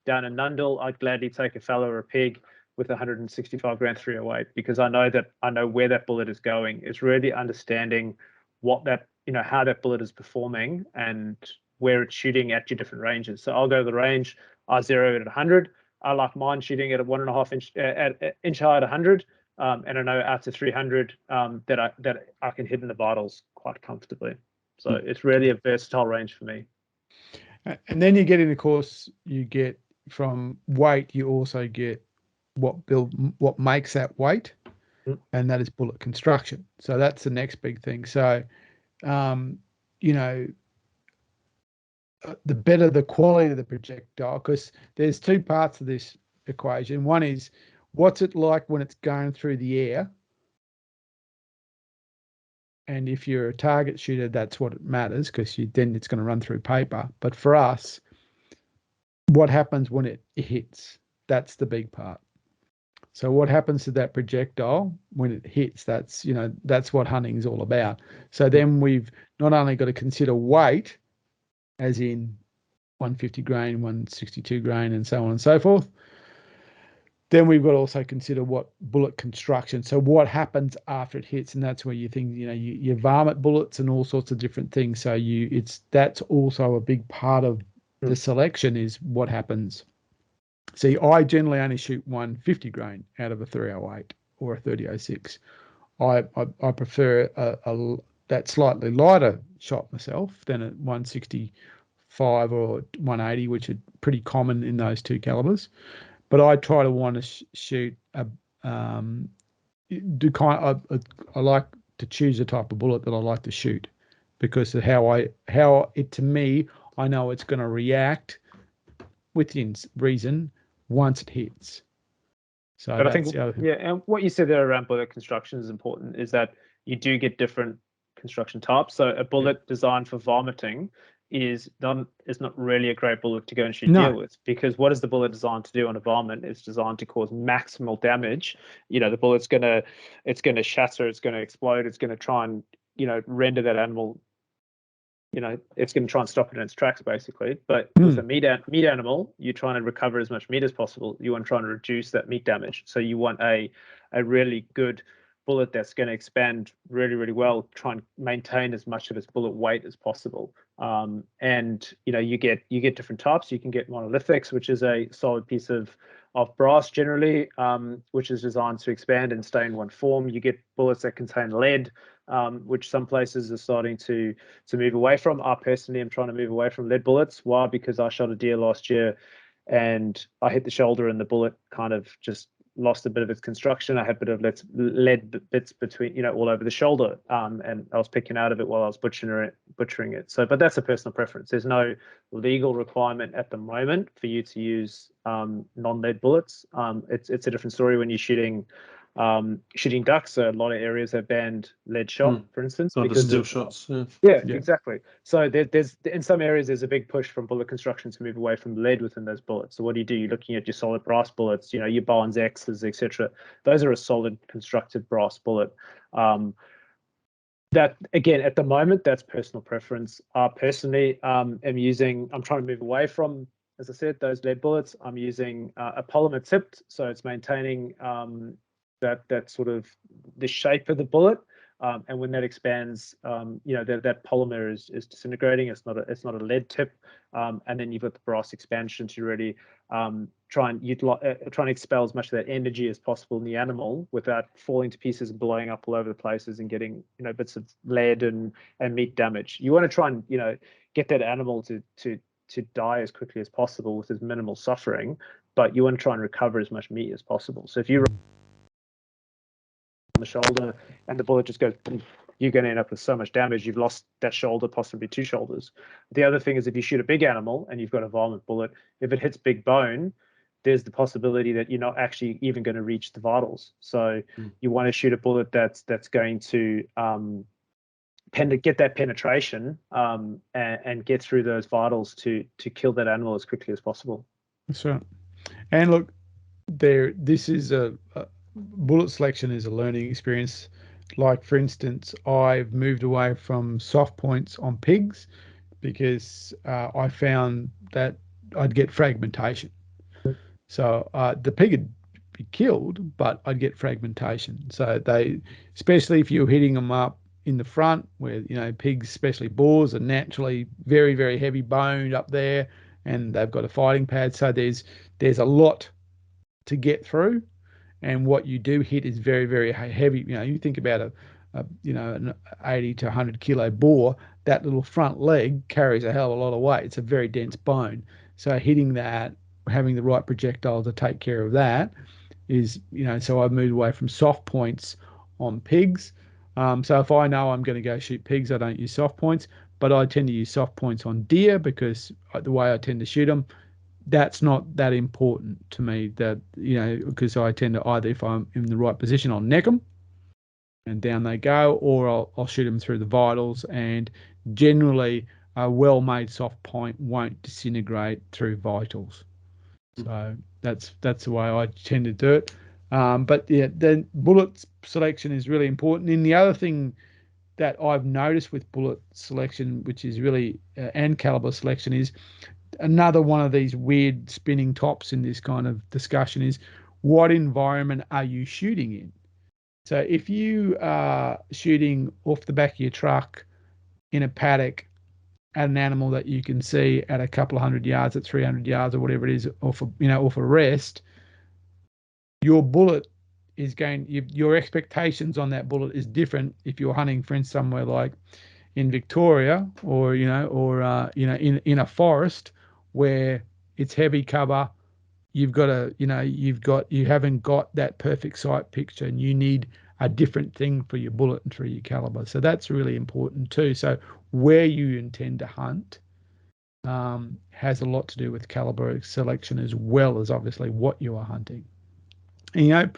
Down in Nundle, I'd gladly take a fallow or a pig with 165 grain 308 because I know where that bullet is going. It's really understanding what that, how that bullet is performing and where it's shooting at your different ranges. So I'll go to the range, I zero it at 100. I like mine shooting at a 1.5 inch inch high at 100, and I know out to 300 that I can hit in the vitals quite comfortably. So it's really a versatile range for me. And then you get in, of course, you get from weight, you also get what makes that weight, and that is bullet construction. So that's the next big thing. So, the better the quality of the projectile, because there's two parts of this equation. One is what's it like when it's going through the air, and if you're a target shooter, that's what it matters because then it's going to run through paper. But for us, what happens when it hits? That's the big part. So what happens to that projectile when it hits? That's what hunting is all about. So then we've not only got to consider weight, as in 150 grain, 162 grain, and so on and so forth. then we've got to also consider what bullet construction. So what happens after it hits, and that's where you think, you varmint bullets and all sorts of different things. So that's also a big part of the selection, is what happens. See, I generally only shoot 150 grain out of a 308 or a 3006. I prefer that slightly lighter shot myself than a 165 or 180, which are pretty common in those two calibers. But I try to want to shoot I like to choose a type of bullet that I like to shoot, because of how it, to me, I know it's going to react within reason once it hits. So but I think, and what you said there around bullet construction is important, is that you do get different construction types. So a bullet designed for vomiting is not really a great bullet to go and shoot deer with, because what is the bullet designed to do on a varmint? It's designed to cause maximal damage. The bullet's gonna shatter, it's gonna explode, it's gonna try and render that animal. It's going to try and stop it in its tracks, basically. But with a meat animal, you're trying to recover as much meat as possible. You want to try and reduce that meat damage. So you want a really good bullet that's going to expand really, really well, try and maintain as much of its bullet weight as possible. And you get different types. You can get monolithics, which is a solid piece of brass generally, which is designed to expand and stay in one form. You get bullets that contain lead, which some places are starting to move away from. I personally am trying to move away from lead bullets. Why? Because I shot a deer last year and I hit the shoulder and the bullet kind of just lost a bit of its construction. I had a bit of lead bits between, all over the shoulder, and I was picking out of it while I was butchering it. So, but that's a personal preference. There's no legal requirement at the moment for you to use non-lead bullets. It's a different story when you're shooting ducks. So a lot of areas have banned lead shot, for instance. Not the still shots. Yeah, exactly. So there's in some areas there's a big push from bullet construction to move away from lead within those bullets. So what do? You're looking at your solid brass bullets, your Barnes X's, etc. Those are a solid constructed brass bullet. That, again, at the moment, that's personal preference. Personally, I'm trying to move away from, as I said, those lead bullets. I'm using a polymer tipped, so it's maintaining that sort of the shape of the bullet, and when that expands, that polymer is disintegrating. It's not a lead tip, and then you've got the brass expansion to really try and expel as much of that energy as possible in the animal without falling to pieces and blowing up all over the places and getting bits of lead and meat damage. You want to try and get that animal to die as quickly as possible with as minimal suffering, but you want to try and recover as much meat as possible. So if you on the shoulder and the bullet just goes, you're going to end up with so much damage. You've lost that shoulder, possibly two shoulders. The other thing is, if you shoot a big animal and you've got a varmint bullet, if it hits big bone, there's the possibility that you're not actually even going to reach the vitals. So you want to shoot a bullet that's going to get that penetration and get through those vitals to kill that animal as quickly as possible. That's right. And look, this is bullet selection is a learning experience. Like, for instance, I've moved away from soft points on pigs because I found that I'd get fragmentation. So the pig would be killed, but I'd get fragmentation. So especially if you're hitting them up in the front, where pigs, especially boars, are naturally very, very heavy boned up there, and they've got a fighting pad. So there's a lot to get through. And what you do hit is very, very heavy. You think about an 80 to 100 kilo boar, that little front leg carries a hell of a lot of weight. It's a very dense bone. So hitting that, having the right projectile to take care of that is, so I've moved away from soft points on pigs. So if I know I'm going to go shoot pigs, I don't use soft points, but I tend to use soft points on deer because the way I tend to shoot them, that's not that important to me, that because I tend to either, if I'm in the right position, I'll neck them and down they go, or I'll shoot them through the vitals. And generally a well-made soft point won't disintegrate through vitals. So that's the way I tend to do it. But yeah, the bullet selection is really important. And the other thing that I've noticed with bullet selection, which is really and caliber selection, is another one of these weird spinning tops in this kind of discussion, is what environment are you shooting in? So if you are shooting off the back of your truck in a paddock at an animal that you can see at a couple of 100 yards, at 300 yards or whatever it is, off a rest, your bullet is your expectations on that bullet is different if you're hunting, for instance, somewhere like in Victoria or in a forest where it's heavy cover. You haven't got that perfect sight picture, and you need a different thing for your bullet and for your caliber. So that's really important too. So where you intend to hunt has a lot to do with caliber selection, as well as obviously what you are hunting. And,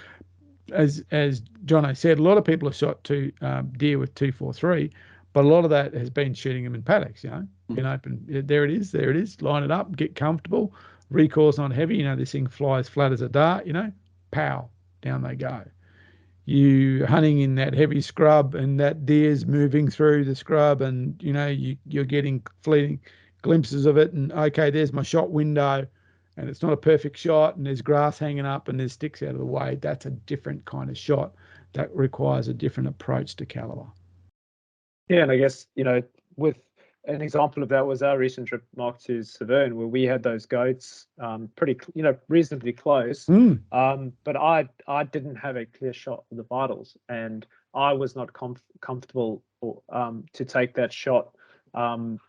as Jono said, a lot of people have shot deer with 243, but a lot of that has been shooting them in paddocks. Open. There it is. Line it up, get comfortable. Recoil's not heavy. This thing flies flat as a dart. Pow, down they go. You hunting in that heavy scrub, and that deer's moving through the scrub, and you're getting fleeting glimpses of it. And okay, there's my shot window. And it's not a perfect shot, and there's grass hanging up and there's sticks out of the way. That's a different kind of shot that requires a different approach to caliber. Yeah, and I guess, with an example of that was our recent trip, Mark, to Severn, where we had those goats pretty, reasonably close. But I didn't have a clear shot of the vitals, and I was not comfortable to take that shot.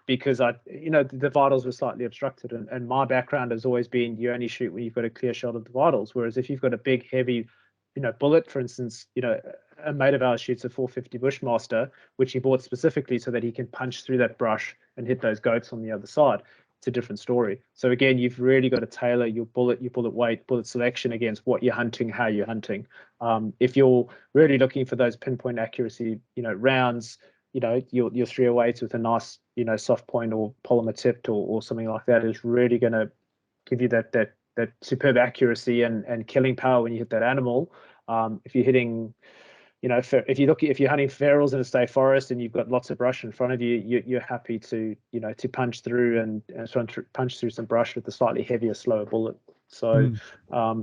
Because the vitals were slightly obstructed, and my background has always been you only shoot when you've got a clear shot of the vitals. Whereas if you've got a big, heavy, bullet, for instance, a mate of ours shoots a 450 Bushmaster, which he bought specifically so that he can punch through that brush and hit those goats on the other side. It's a different story. So again, you've really got to tailor your bullet weight, bullet selection against what you're hunting, how you're hunting. If you're really looking for those pinpoint accuracy, rounds, your 308s with a nice, soft point or polymer tipped or something like that is really going to give you that superb accuracy and killing power when you hit that animal. If you're hitting, if you're hunting ferals in a state forest and you've got lots of brush in front of you, you're happy to punch through and punch through some brush with a slightly heavier, slower bullet. So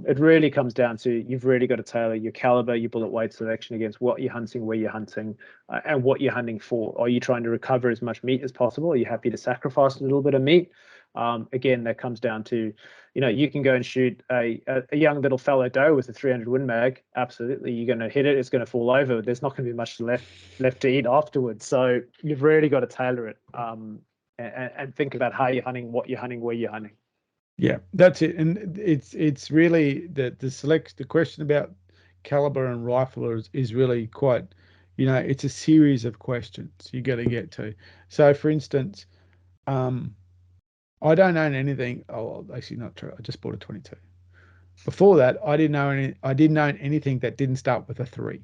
it really comes down to you've really got to tailor your caliber, your bullet weight selection against what you're hunting, where you're hunting, and what you're hunting for. Are you trying to recover as much meat as possible? Are you happy to sacrifice a little bit of meat? Again, that comes down to, you can go and shoot a young little fallow doe with a 300 Win Mag. Absolutely, you're going to hit it. It's going to fall over. There's not going to be much left to eat afterwards. So you've really got to tailor it and think about how you're hunting, what you're hunting, where you're hunting. Yeah, that's it. And it's really the question about caliber and rifle is really quite, it's a series of questions you got to get to. So for instance, I don't own anything. Oh, actually not true. I just bought a 22. Before that, I didn't own anything that didn't start with a 3.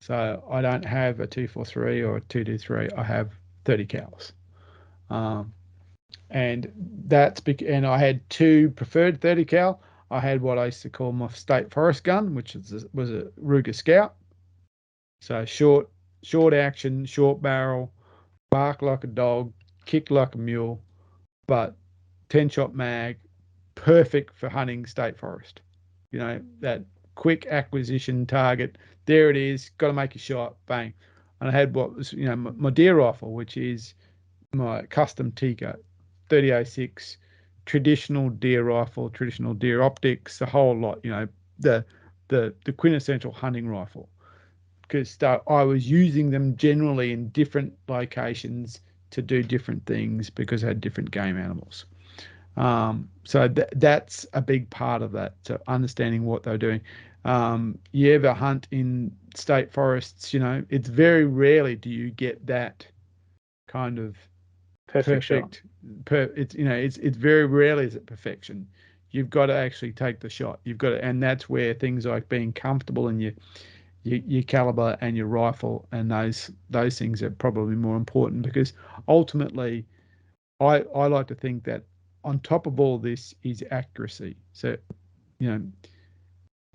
So I don't have a 243 or a 223. I have 30 cals. And and I had 2 preferred 30 cal. I had what I used to call my state forest gun, which was a Ruger Scout. So short action, short barrel, bark like a dog, kick like a mule, but 10-shot mag, perfect for hunting state forest. That quick acquisition target. There it is. Got to make a shot. Bang. And I had what was my deer rifle, which is my custom Tikka 3006, traditional deer rifle, traditional deer optics, the whole lot. The quintessential hunting rifle. Because I was using them generally in different locations to do different things because I had different game animals. So that's a big part of that. So understanding what they're doing. You ever hunt in state forests? It's very rarely do you get that kind of perfect. It's very rarely is it perfection. You've got to actually take the shot. You've got to, and that's where things like being comfortable in your caliber and your rifle and those things are probably more important, because ultimately I like to think that on top of all this is accuracy. So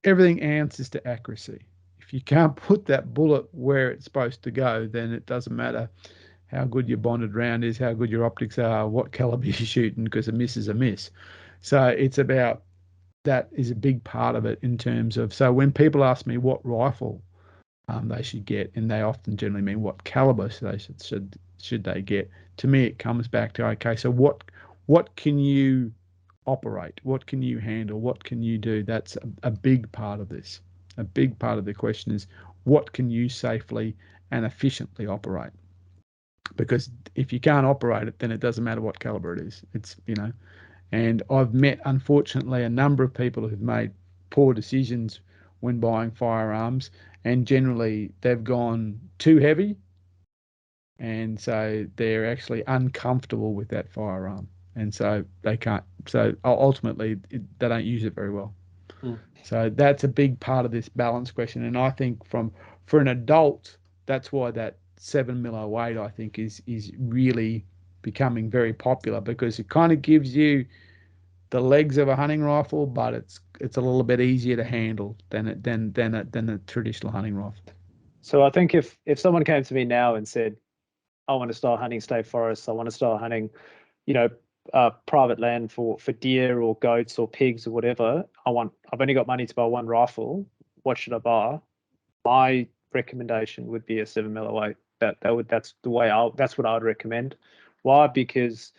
everything answers to accuracy. If you can't put that bullet where it's supposed to go, then it doesn't matter how good your bonded round is, how good your optics are, what caliber you're shooting, because a miss is a miss. So it's about that is a big part of it in terms of, so when people ask me what rifle they should get, and they often generally mean what caliber should they get, to me it comes back to, okay, so what can you operate, what can you handle, what can you do? That's a big part of this. A big part of the question is, what can you safely and efficiently operate? Because if you can't operate it, then it doesn't matter what caliber it is. It's, and I've met, unfortunately, a number of people who've made poor decisions when buying firearms, and generally they've gone too heavy, and so they're actually uncomfortable with that firearm, and so they can't. So ultimately, they don't use it very well. So that's a big part of this balance question, and I think for an adult, that's why that 7mm08 I think is really becoming very popular, because it kind of gives you the legs of a hunting rifle, but it's a little bit easier to handle than a traditional hunting rifle. So I think if someone came to me now and said, I want to start hunting state forests, I want to start hunting, private land for deer or goats or pigs or whatever, I've only got money to buy one rifle, what should I buy? My recommendation would be a 7mm08. That's what I would recommend. Why? Because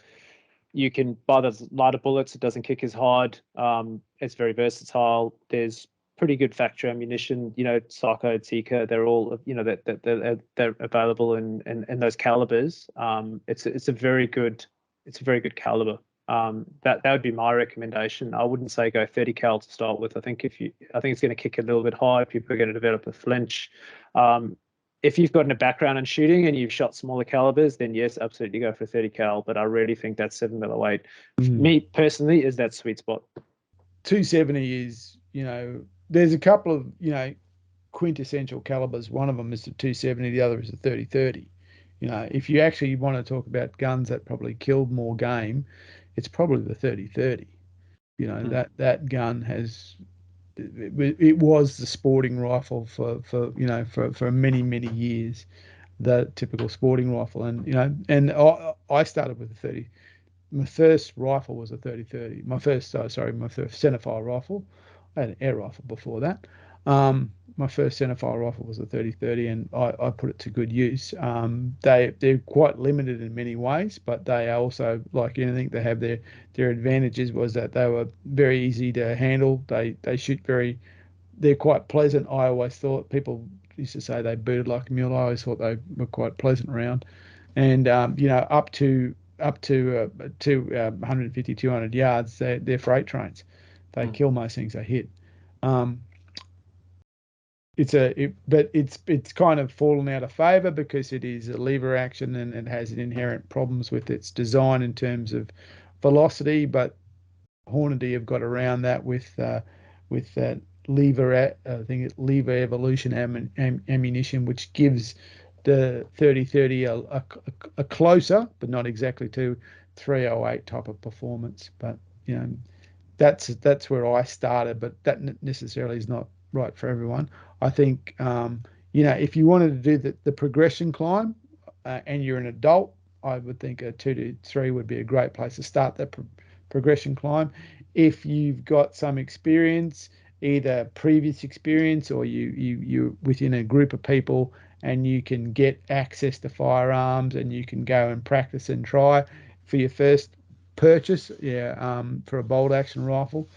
you can buy those lighter bullets. It doesn't kick as hard. It's very versatile. There's pretty good factory ammunition. Psycho, Tika, they're all they're available in those calibers. It's a very good caliber. That would be my recommendation. I wouldn't say go 30 cal to start with. I think it's going to kick a little bit high. People are going to develop a flinch. If you've gotten a background in shooting and you've shot smaller calibers, then yes, absolutely go for 30 cal. But I really think that 7mm08, me personally, is that sweet spot. 270 is, there's a couple of, quintessential calibers. One of them is the 270, the other is the 30-30. If you actually want to talk about guns that probably killed more game, it's probably the 30-30. That gun has, it was the sporting rifle for many years, the typical sporting rifle. And I started with the 30. My first rifle was a 30-30. My first centerfire rifle. I had an air rifle before that. My first centerfire rifle was a 30-30, and I put it to good use. They're quite limited in many ways, but they are also, like anything, they have their advantages. Was that they were very easy to handle. They shoot they're quite pleasant. I always thought, people used to say they booted like a mule. I always thought they were quite pleasant around, and up to 150, 200 yards, they're freight trains. They kill most things they hit. But it's kind of fallen out of favor because it is a lever action and it has inherent problems with its design in terms of velocity. But Hornady have got around that with that lever evolution ammunition, which gives the 30-30 a closer, but not exactly to 308 type of performance. But that's where I started, but that necessarily is not right for everyone. I think if you wanted to do the progression climb and you're an adult, I would think a 2 to 3 would be a great place to start that progression climb. If you've got some experience, either previous experience or you're within a group of people and you can get access to firearms and you can go and practice and try for your first purchase, for a bolt action rifle,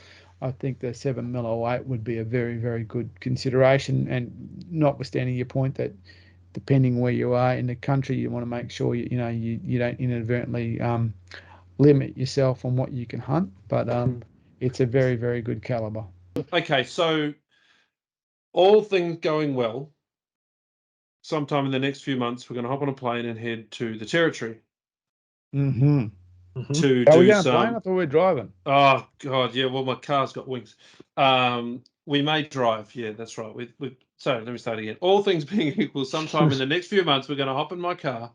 I think the 7mm08 would be a very, very good consideration. And notwithstanding your point that depending where you are in the country, you want to make sure you don't inadvertently limit yourself on what you can hunt. But it's a very, very good caliber. Okay, so all things going well, sometime in the next few months, we're going to hop on a plane and head to the Territory. To Are we do going some. plane? I thought we were driving. Oh God, yeah. Well, my car's got wings. We may drive. Yeah, that's right. Sorry, let me start again. All things being equal, sometime in the next few months, we're going to hop in my car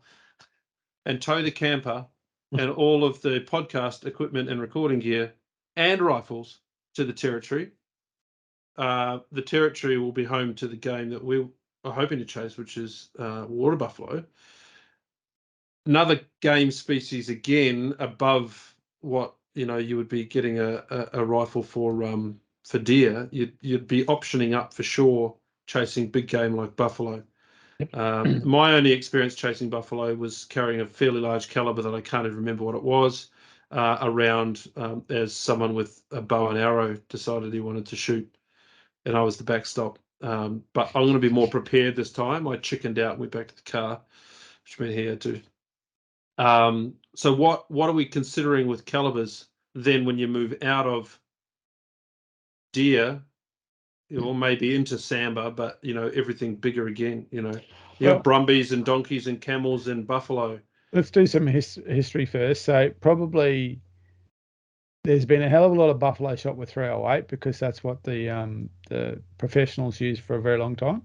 and tow the camper and all of the podcast equipment and recording gear and rifles to the Territory. The Territory will be home to the game that we are hoping to chase, which is water buffalo. Another game species again above what you would be getting a rifle for for deer, you'd be optioning up for sure, chasing big game like buffalo. My only experience chasing buffalo was carrying a fairly large caliber that I can't even remember what it was around as someone with a bow and arrow decided he wanted to shoot, and I was the backstop. But I'm going to be more prepared this time. I chickened out and went back to the car, which meant he had to. So what are we considering with calibers then when you move out of deer, or maybe into samba, but everything bigger again? You have brumbies and donkeys and camels and buffalo. Let's do some history first. So probably there's been a hell of a lot of buffalo shot with 308 because that's what the professionals use for a very long time.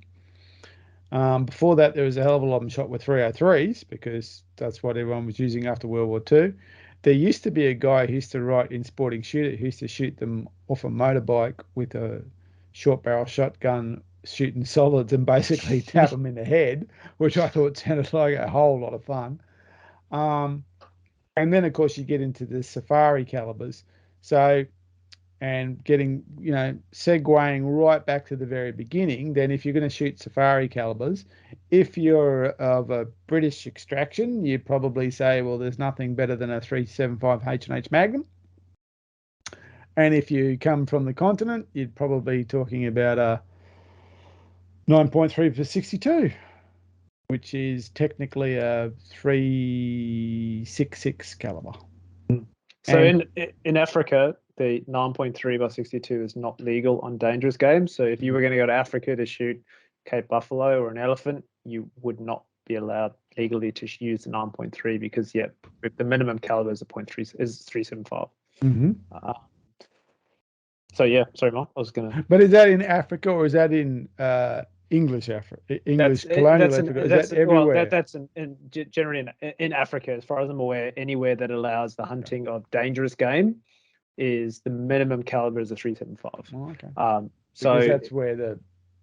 Before that, there was a hell of a lot of them shot with 303s because that's what everyone was using after World War II. There used to be a guy who used to write in Sporting Shooter who used to shoot them off a motorbike with a short barrel shotgun, shooting solids and basically tap them in the head, which I thought sounded like a whole lot of fun. And then, of course, you get into the safari calibers. So, and getting, segueing right back to the very beginning, then if you're going to shoot safari calibers, if you're of a British extraction, you'd probably say, well, there's nothing better than a 375 H&H Magnum. And if you come from the continent, you'd probably be talking about a 9.3 for 62, which is technically a 366 caliber. So in Africa, the 9.3 by 62 is not legal on dangerous games. So if you were going to go to Africa to shoot Cape buffalo or an elephant, you would not be allowed legally to use the 9.3 because the minimum caliber is a 0.3 is 375. Mm-hmm. So yeah, sorry, Mark, I was gonna. But is that in Africa or is that in English Africa? English colonial Africa? Is that everywhere? Well, that's generally in Africa, as far as I'm aware. Anywhere that allows the hunting of dangerous game is the minimum caliber is a 375. Oh, okay. So because that's where the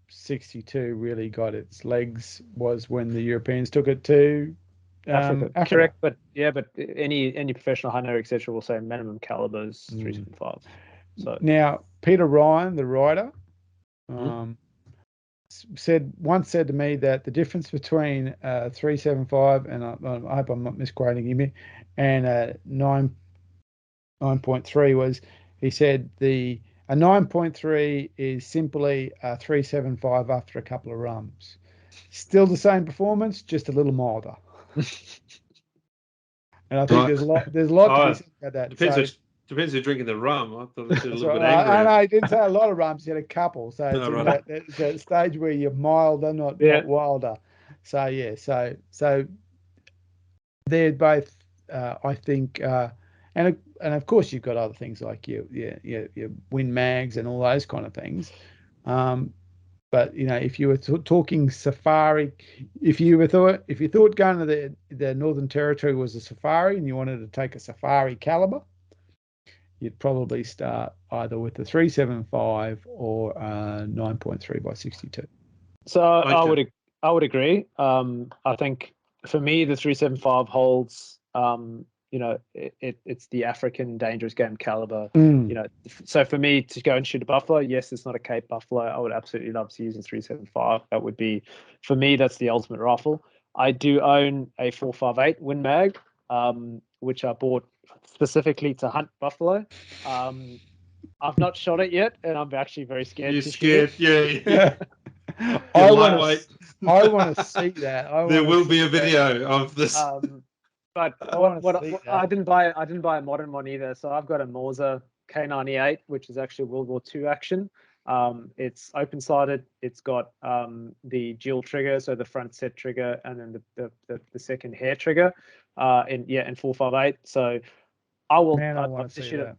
62 really got its legs, was when the Europeans took it to Africa. Correct, but any professional hunter, etc., will say minimum caliber is 375. So now Peter Ryan, the writer, once said to me that the difference between 375 and I hope I'm not misquoting him, and 9.3 was, he said a 9.3 is simply a 375 after a couple of rums. Still the same performance, just a little milder. And I think there's a lot to be said about that. Depends who's drinking the rum. I thought it was a little bit angry. angry. I didn't say a lot of rums. He had a couple. So it's a stage where you're milder, not wilder. So yeah, so they're both, I think, and of course you've got other things like your Win Mags and all those kind of things. But if you were talking safari, if you thought going to the Northern Territory was a safari and you wanted to take a safari caliber, you'd probably start either with the 375 or 9.3 by 62. So okay. I would agree. I think for me the 375 holds. It's the African dangerous game caliber. So for me to go and shoot a buffalo, yes, it's not a Cape buffalo. I would absolutely love to use a 375. That would be, for me, that's the ultimate rifle. I do own a 458 Win Mag, which I bought specifically to hunt buffalo. I've not shot it yet, and I'm actually very scared. You're scared, yeah. I want to see that. There will be a video of this. But I didn't buy a modern one either. So I've got a Morza K98, which is actually World War II action. It's open-sided. It's got the dual trigger, so the front set trigger, and then the second hair trigger. In 458. So I will. Man, I want to see that.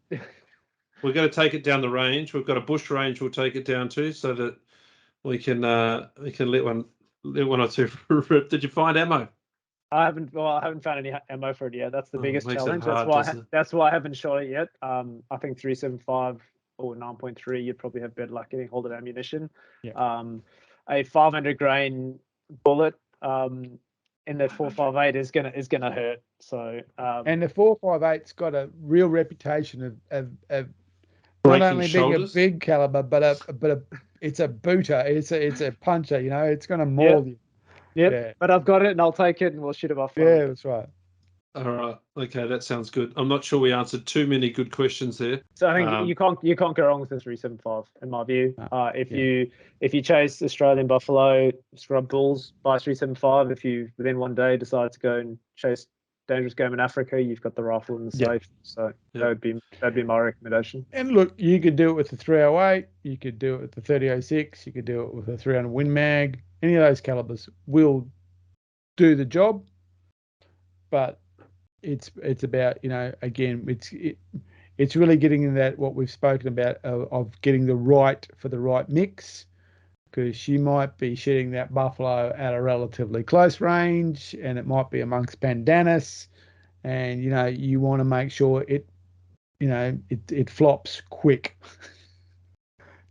We're going to take it down the range. We've got a bush range. We'll take it down to so that we can let one or two rip. Did you find ammo? I haven't found any ammo for it yet. That's the biggest challenge. Hard, that's why I haven't shot it yet. I think 375 or 9.3, you'd probably have better luck getting hold of ammunition. Yeah. A 500 grain bullet in that 458 is gonna hurt. So and the 458's got a real reputation of not breaking only being a shoulders. big caliber, but it's a booter. It's a puncher. You know, it's going to Yep. maul you. Yep. Yeah. But I've got it, and I'll take it, and we'll shoot it off. Yeah, that's right. All right. Okay, that sounds good. I'm not sure we answered too many good questions there. So I think you can't go wrong with the 375 in my view. If you chase Australian buffalo, scrub bulls, buy 375. If you within one day decide to go and chase dangerous game in Africa, you've got the rifle in the safe. So that'd be my recommendation. And look, you could do it with the 308. You could do it with the 3006. You could do it with a 300 Win Mag. Any of those calibers will do the job, but it's about, you know, again, it's really getting in that what we've spoken about of getting the right mix, because she might be shooting that buffalo at a relatively close range, and it might be amongst pandanus, and you know you want to make sure it flops quick.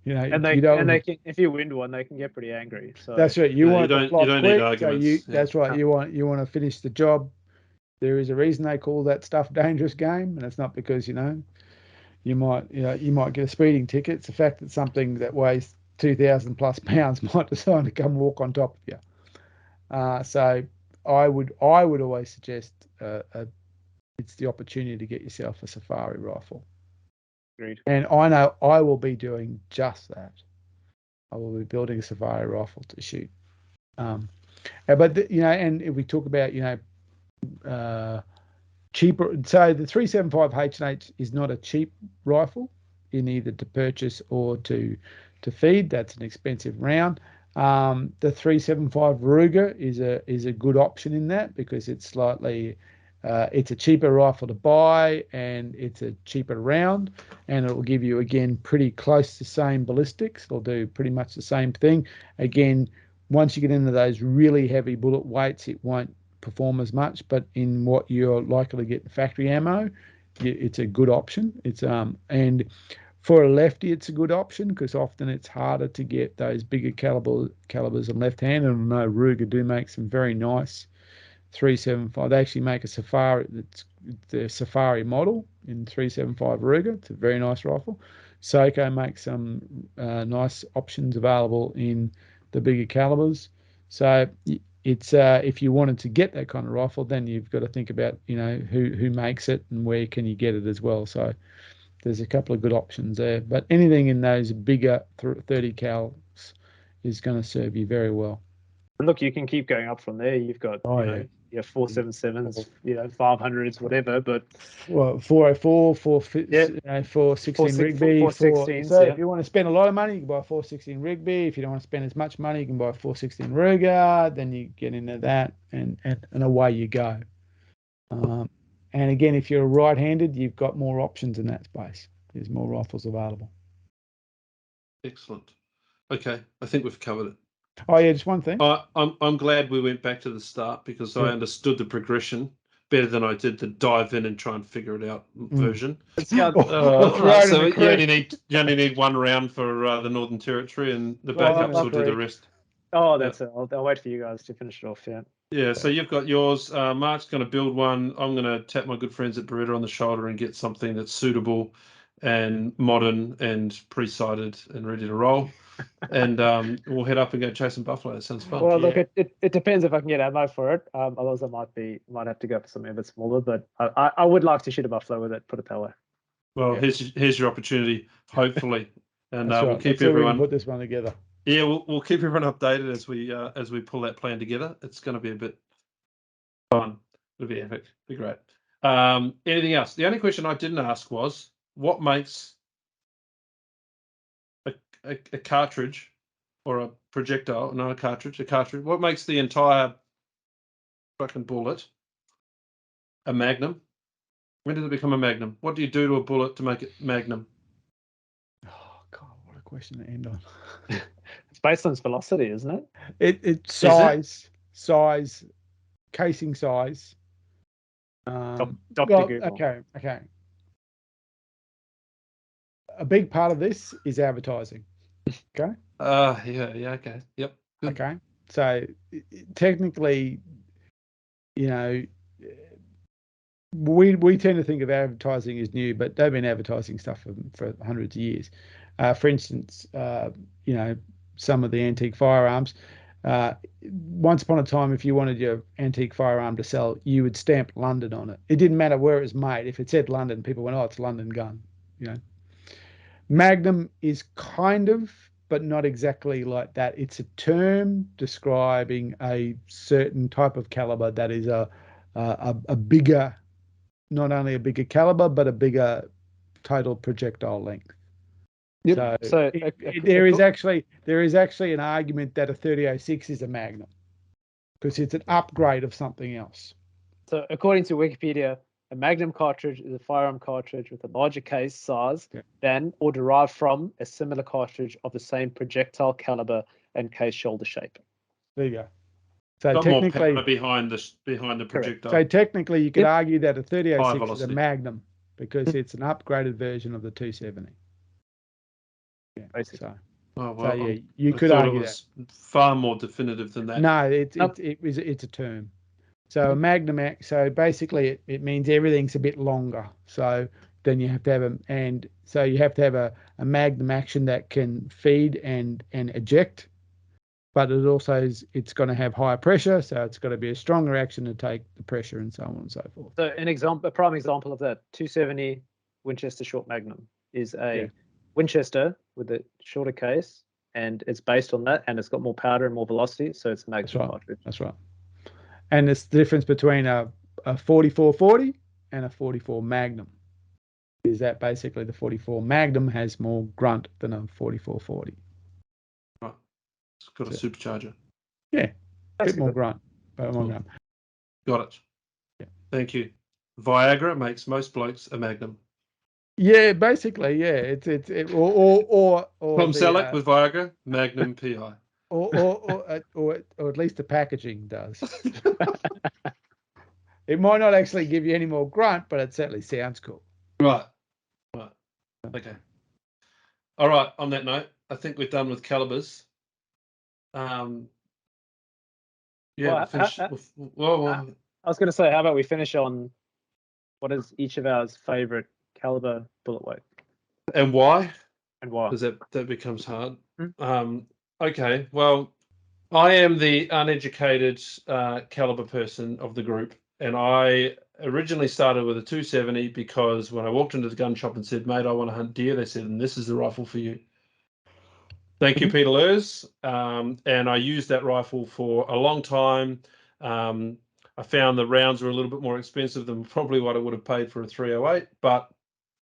You know, And they can, if you wind one, they can get pretty angry. So that's right. You want it to flop you don't quick. need arguments. That's right. You want to finish the job. There is a reason they call that stuff dangerous game, and it's not because, you know, you might get a speeding ticket. It's the fact that something that weighs 2,000 plus pounds might decide to come walk on top of you. So I would always suggest it's the opportunity to get yourself a safari rifle. Agreed. And I know I will be doing just that. I will be building a safari rifle to shoot. But you know, and if we talk about, you know, cheaper, so the 375 H&H is not a cheap rifle in either to purchase or to feed. That's an expensive round. The 375 Ruger is a good option in that, because it's slightly it's a cheaper rifle to buy, and it's a cheaper round, and it will give you, again, pretty close to the same ballistics. It'll do pretty much the same thing. Again, once you get into those really heavy bullet weights, it won't perform as much, but in what you're likely to get in factory ammo, it's a good option. It's and for a lefty, it's a good option, because often it's harder to get those bigger calibers on left hand. And I know Ruger do make some very nice 375. They actually make a safari, that's the safari model in 375 Ruger. It's a very nice rifle. Seiko makes some nice options available in the bigger calibers. So it's if you wanted to get that kind of rifle, then you've got to think about, you know, who makes it and where can you get it as well. So there's a couple of good options there. But anything in those bigger 30 cals is going to serve you very well. And look, you can keep going up from there. You've got your 477s, you know, 500s, whatever. But 404, 416 Rigby, 416s. So if you want to spend a lot of money, you can buy a 416 Rigby. If you don't want to spend as much money, you can buy a 416 Ruger. Then you get into that, and away you go. And again, if you're right-handed, you've got more options in that space. There's more rifles available. Excellent. Okay, I think we've covered it. Oh yeah, just one thing. I'm glad we went back to the start, because I understood the progression better than I did the dive in and try and figure it out version. Yeah. So you only need one round for the Northern Territory, and the backups will do the rest. Oh, that's it. I'll wait for you guys to finish it off. Yeah. Yeah, so you've got yours. Mark's going to build one. I'm going to tap my good friends at Beretta on the shoulder and get something that's suitable and modern and pre-sighted and ready to roll. And we'll head up and go chasing buffalo. That sounds fun. Well, look, it depends if I can get ammo for it. Otherwise, I might have to go for something a bit smaller. But I would like to shoot a buffalo with it. Put it that way. Well, here's your opportunity, hopefully, and we'll keep we everyone can put this one together. Yeah, we'll keep everyone updated as we pull that plan together. It's going to be a bit fun. It'll be epic. It'll be great. Anything else? The only question I didn't ask was, what makes a cartridge or a projectile, not a cartridge, what makes the entire fucking bullet a magnum? When does it become a magnum? What do you do to a bullet to make it magnum? Oh God, what a question to end on. It's based on its velocity, isn't it? It's size, casing size. Okay. A big part of this is advertising. Okay. Okay. Yep. Good. Okay. So technically, you know, we tend to think of advertising as new, but they've been advertising stuff for hundreds of years. For instance, you know, some of the antique firearms. Once upon a time, if you wanted your antique firearm to sell, you would stamp London on it. It didn't matter where it was made. If it said London, people went, "Oh, it's a London gun." You know, Magnum is kind of, but not exactly like that. It's a term describing a certain type of caliber that is a bigger, not only a bigger caliber, but a bigger total projectile length. Yep. So there is actually an argument that a 3006 is a Magnum because it's an upgrade of something else. So according to Wikipedia, a Magnum cartridge is a firearm cartridge with a larger case size than or derived from a similar cartridge of the same projectile caliber and case shoulder shape. There you go. So Got technically, more power behind the projectile. So technically, you could argue that a 3006 is a velocity. Magnum because it's an upgraded version of the 270. Yeah, Basically. so, Oh, well, so yeah, you I could thought argue it was far more definitive than that. No, it's a term. So a Magnum, so basically it means everything's a bit longer. So then you have to have a Magnum action that can feed and eject, but it also it's going to have higher pressure, so it's got to be a stronger action to take the pressure and so on and so forth. So a prime example of that 270 Winchester short Magnum is a Winchester with a shorter case, and it's based on that, and it's got more powder and more velocity, so it's a Magnum cartridge. That's right. And it's the difference between a 4440 and a 44 Magnum is that basically the 44 Magnum has more grunt than a 4440. Right. It's got a supercharger. Yeah, a bit more grunt. Grunt. Got it. Yeah. Thank you. Viagra makes most blokes a Magnum. Yeah, basically, yeah. It's or Tom Selleck with Viagra, Magnum PI. Or at least the packaging does. It might not actually give you any more grunt, but it certainly sounds cool. Right. Okay. All right. On that note, I think we're done with calibers. Finish. I was going to say, how about we finish on what is each of our favorite caliber bullet weight, and why? And why? Because that becomes hard. Okay. Well, I am the uneducated caliber person of the group, and I originally started with a 270 because when I walked into the gun shop and said, "Mate, I want to hunt deer," they said, "And this is the rifle for you." Thank you, Peter Lurs. And I used that rifle for a long time. I found the rounds were a little bit more expensive than probably what I would have paid for a 308, but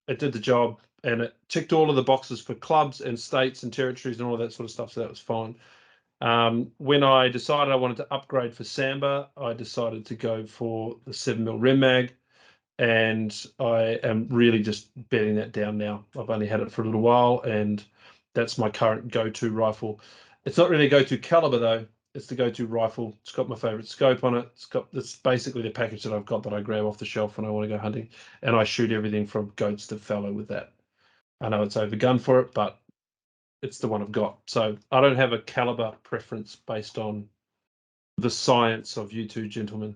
it did the job, and it ticked all of the boxes for clubs and states and territories and all of that sort of stuff, so that was fine. When I decided I wanted to upgrade for Samba, I decided to go for the 7mm Rem Mag, and I am really just bedding that down now. I've only had it for a little while, and that's my current go-to rifle. It's not really a go-to caliber though. It's the go-to rifle. It's got my favorite scope on it. It's basically the package that I've got that I grab off the shelf when I want to go hunting, and I shoot everything from goats to fallow with that. I know it's overgunned for it, but it's the one I've got. So I don't have a caliber preference based on the science of you two gentlemen.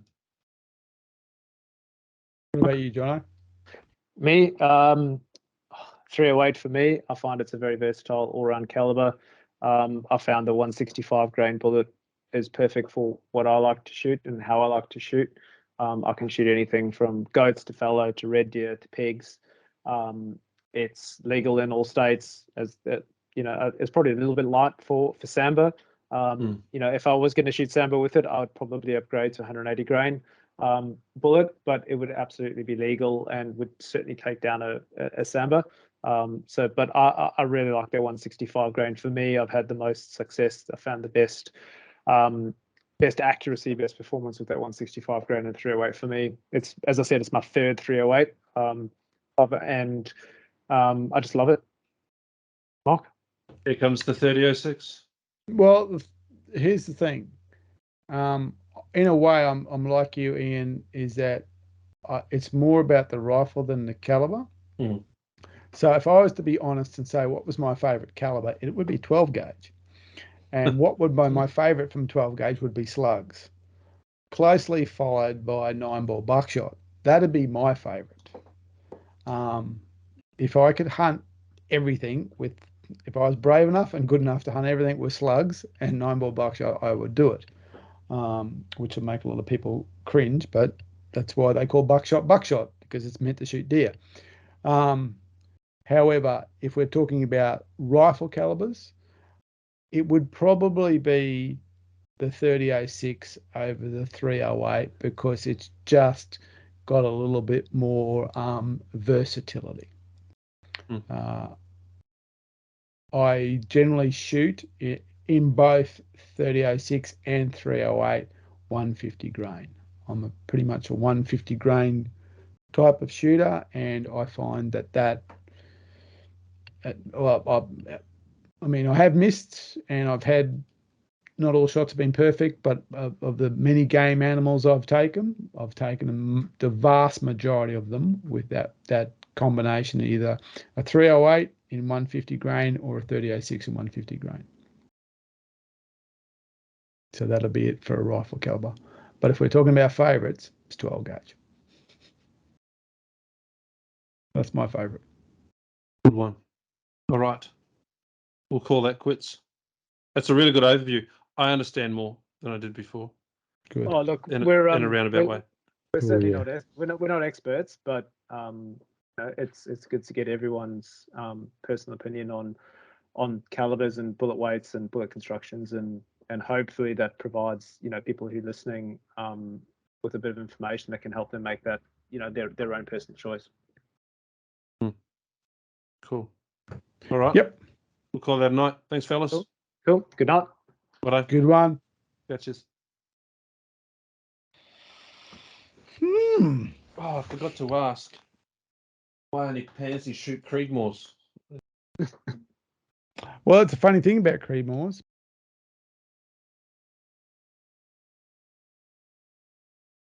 What about you, Jono? Me, 308 for me. I find it's a very versatile all-round caliber. I found the 165 grain bullet is perfect for what I like to shoot and how I like to shoot. I can shoot anything from goats to fallow to red deer to pigs. It's legal in all states. It's probably a little bit light for Samba. If I was going to shoot Samba with it, I would probably upgrade to 180 grain bullet, but it would absolutely be legal and would certainly take down a Samba. But I really like that 165 grain. For me, I've had the most success. I found the best accuracy, best performance with that 165 grain and 308. For me, it's, as I said, it's my third 308, and I just love it. Mark? Here comes the 3006. Well, here's the thing. In a way, I'm like you, Ian, is that it's more about the rifle than the caliber. So if I was to be honest and say what was my favorite caliber, it would be 12 gauge. And what would my favorite from 12 gauge would be slugs, closely followed by 9-ball buckshot. That'd be my favorite. If I could hunt everything if I was brave enough and good enough to hunt everything with slugs and 9-ball buckshot, I would do it, which would make a lot of people cringe, but that's why they call buckshot, because it's meant to shoot deer. However, if we're talking about rifle calibers, it would probably be the 30-06 over the 308 because it's just got a little bit more versatility. I generally shoot in both 30-06 and 308 150 grain. I'm pretty much a 150 grain type of shooter, and I find that well, I mean, I have missed, and I've had not all shots have been perfect, but of the many game animals I've taken the vast majority of them with that combination, either a 308 in 150 grain or a 30-06 in 150 grain. So that'll be it for a rifle caliber. But if we're talking about favourites, it's 12 gauge. That's my favourite. Good one. All right. We'll call that quits. That's a really good overview. I understand more than I did before. Good. Oh, look, In we're a roundabout way. We're certainly yeah. we're not experts, but it's good to get everyone's personal opinion on calibers and bullet weights and bullet constructions, and hopefully that provides people who are listening with a bit of information that can help them make that their own personal choice. Cool. All right. Yep. We'll call that a night. Thanks, fellas. Cool. Good night. Bye. Good one. Catches. Hmm. Oh, I forgot to ask. Why only pansies shoot Creedmoors? Well, it's a funny thing about Creedmoors.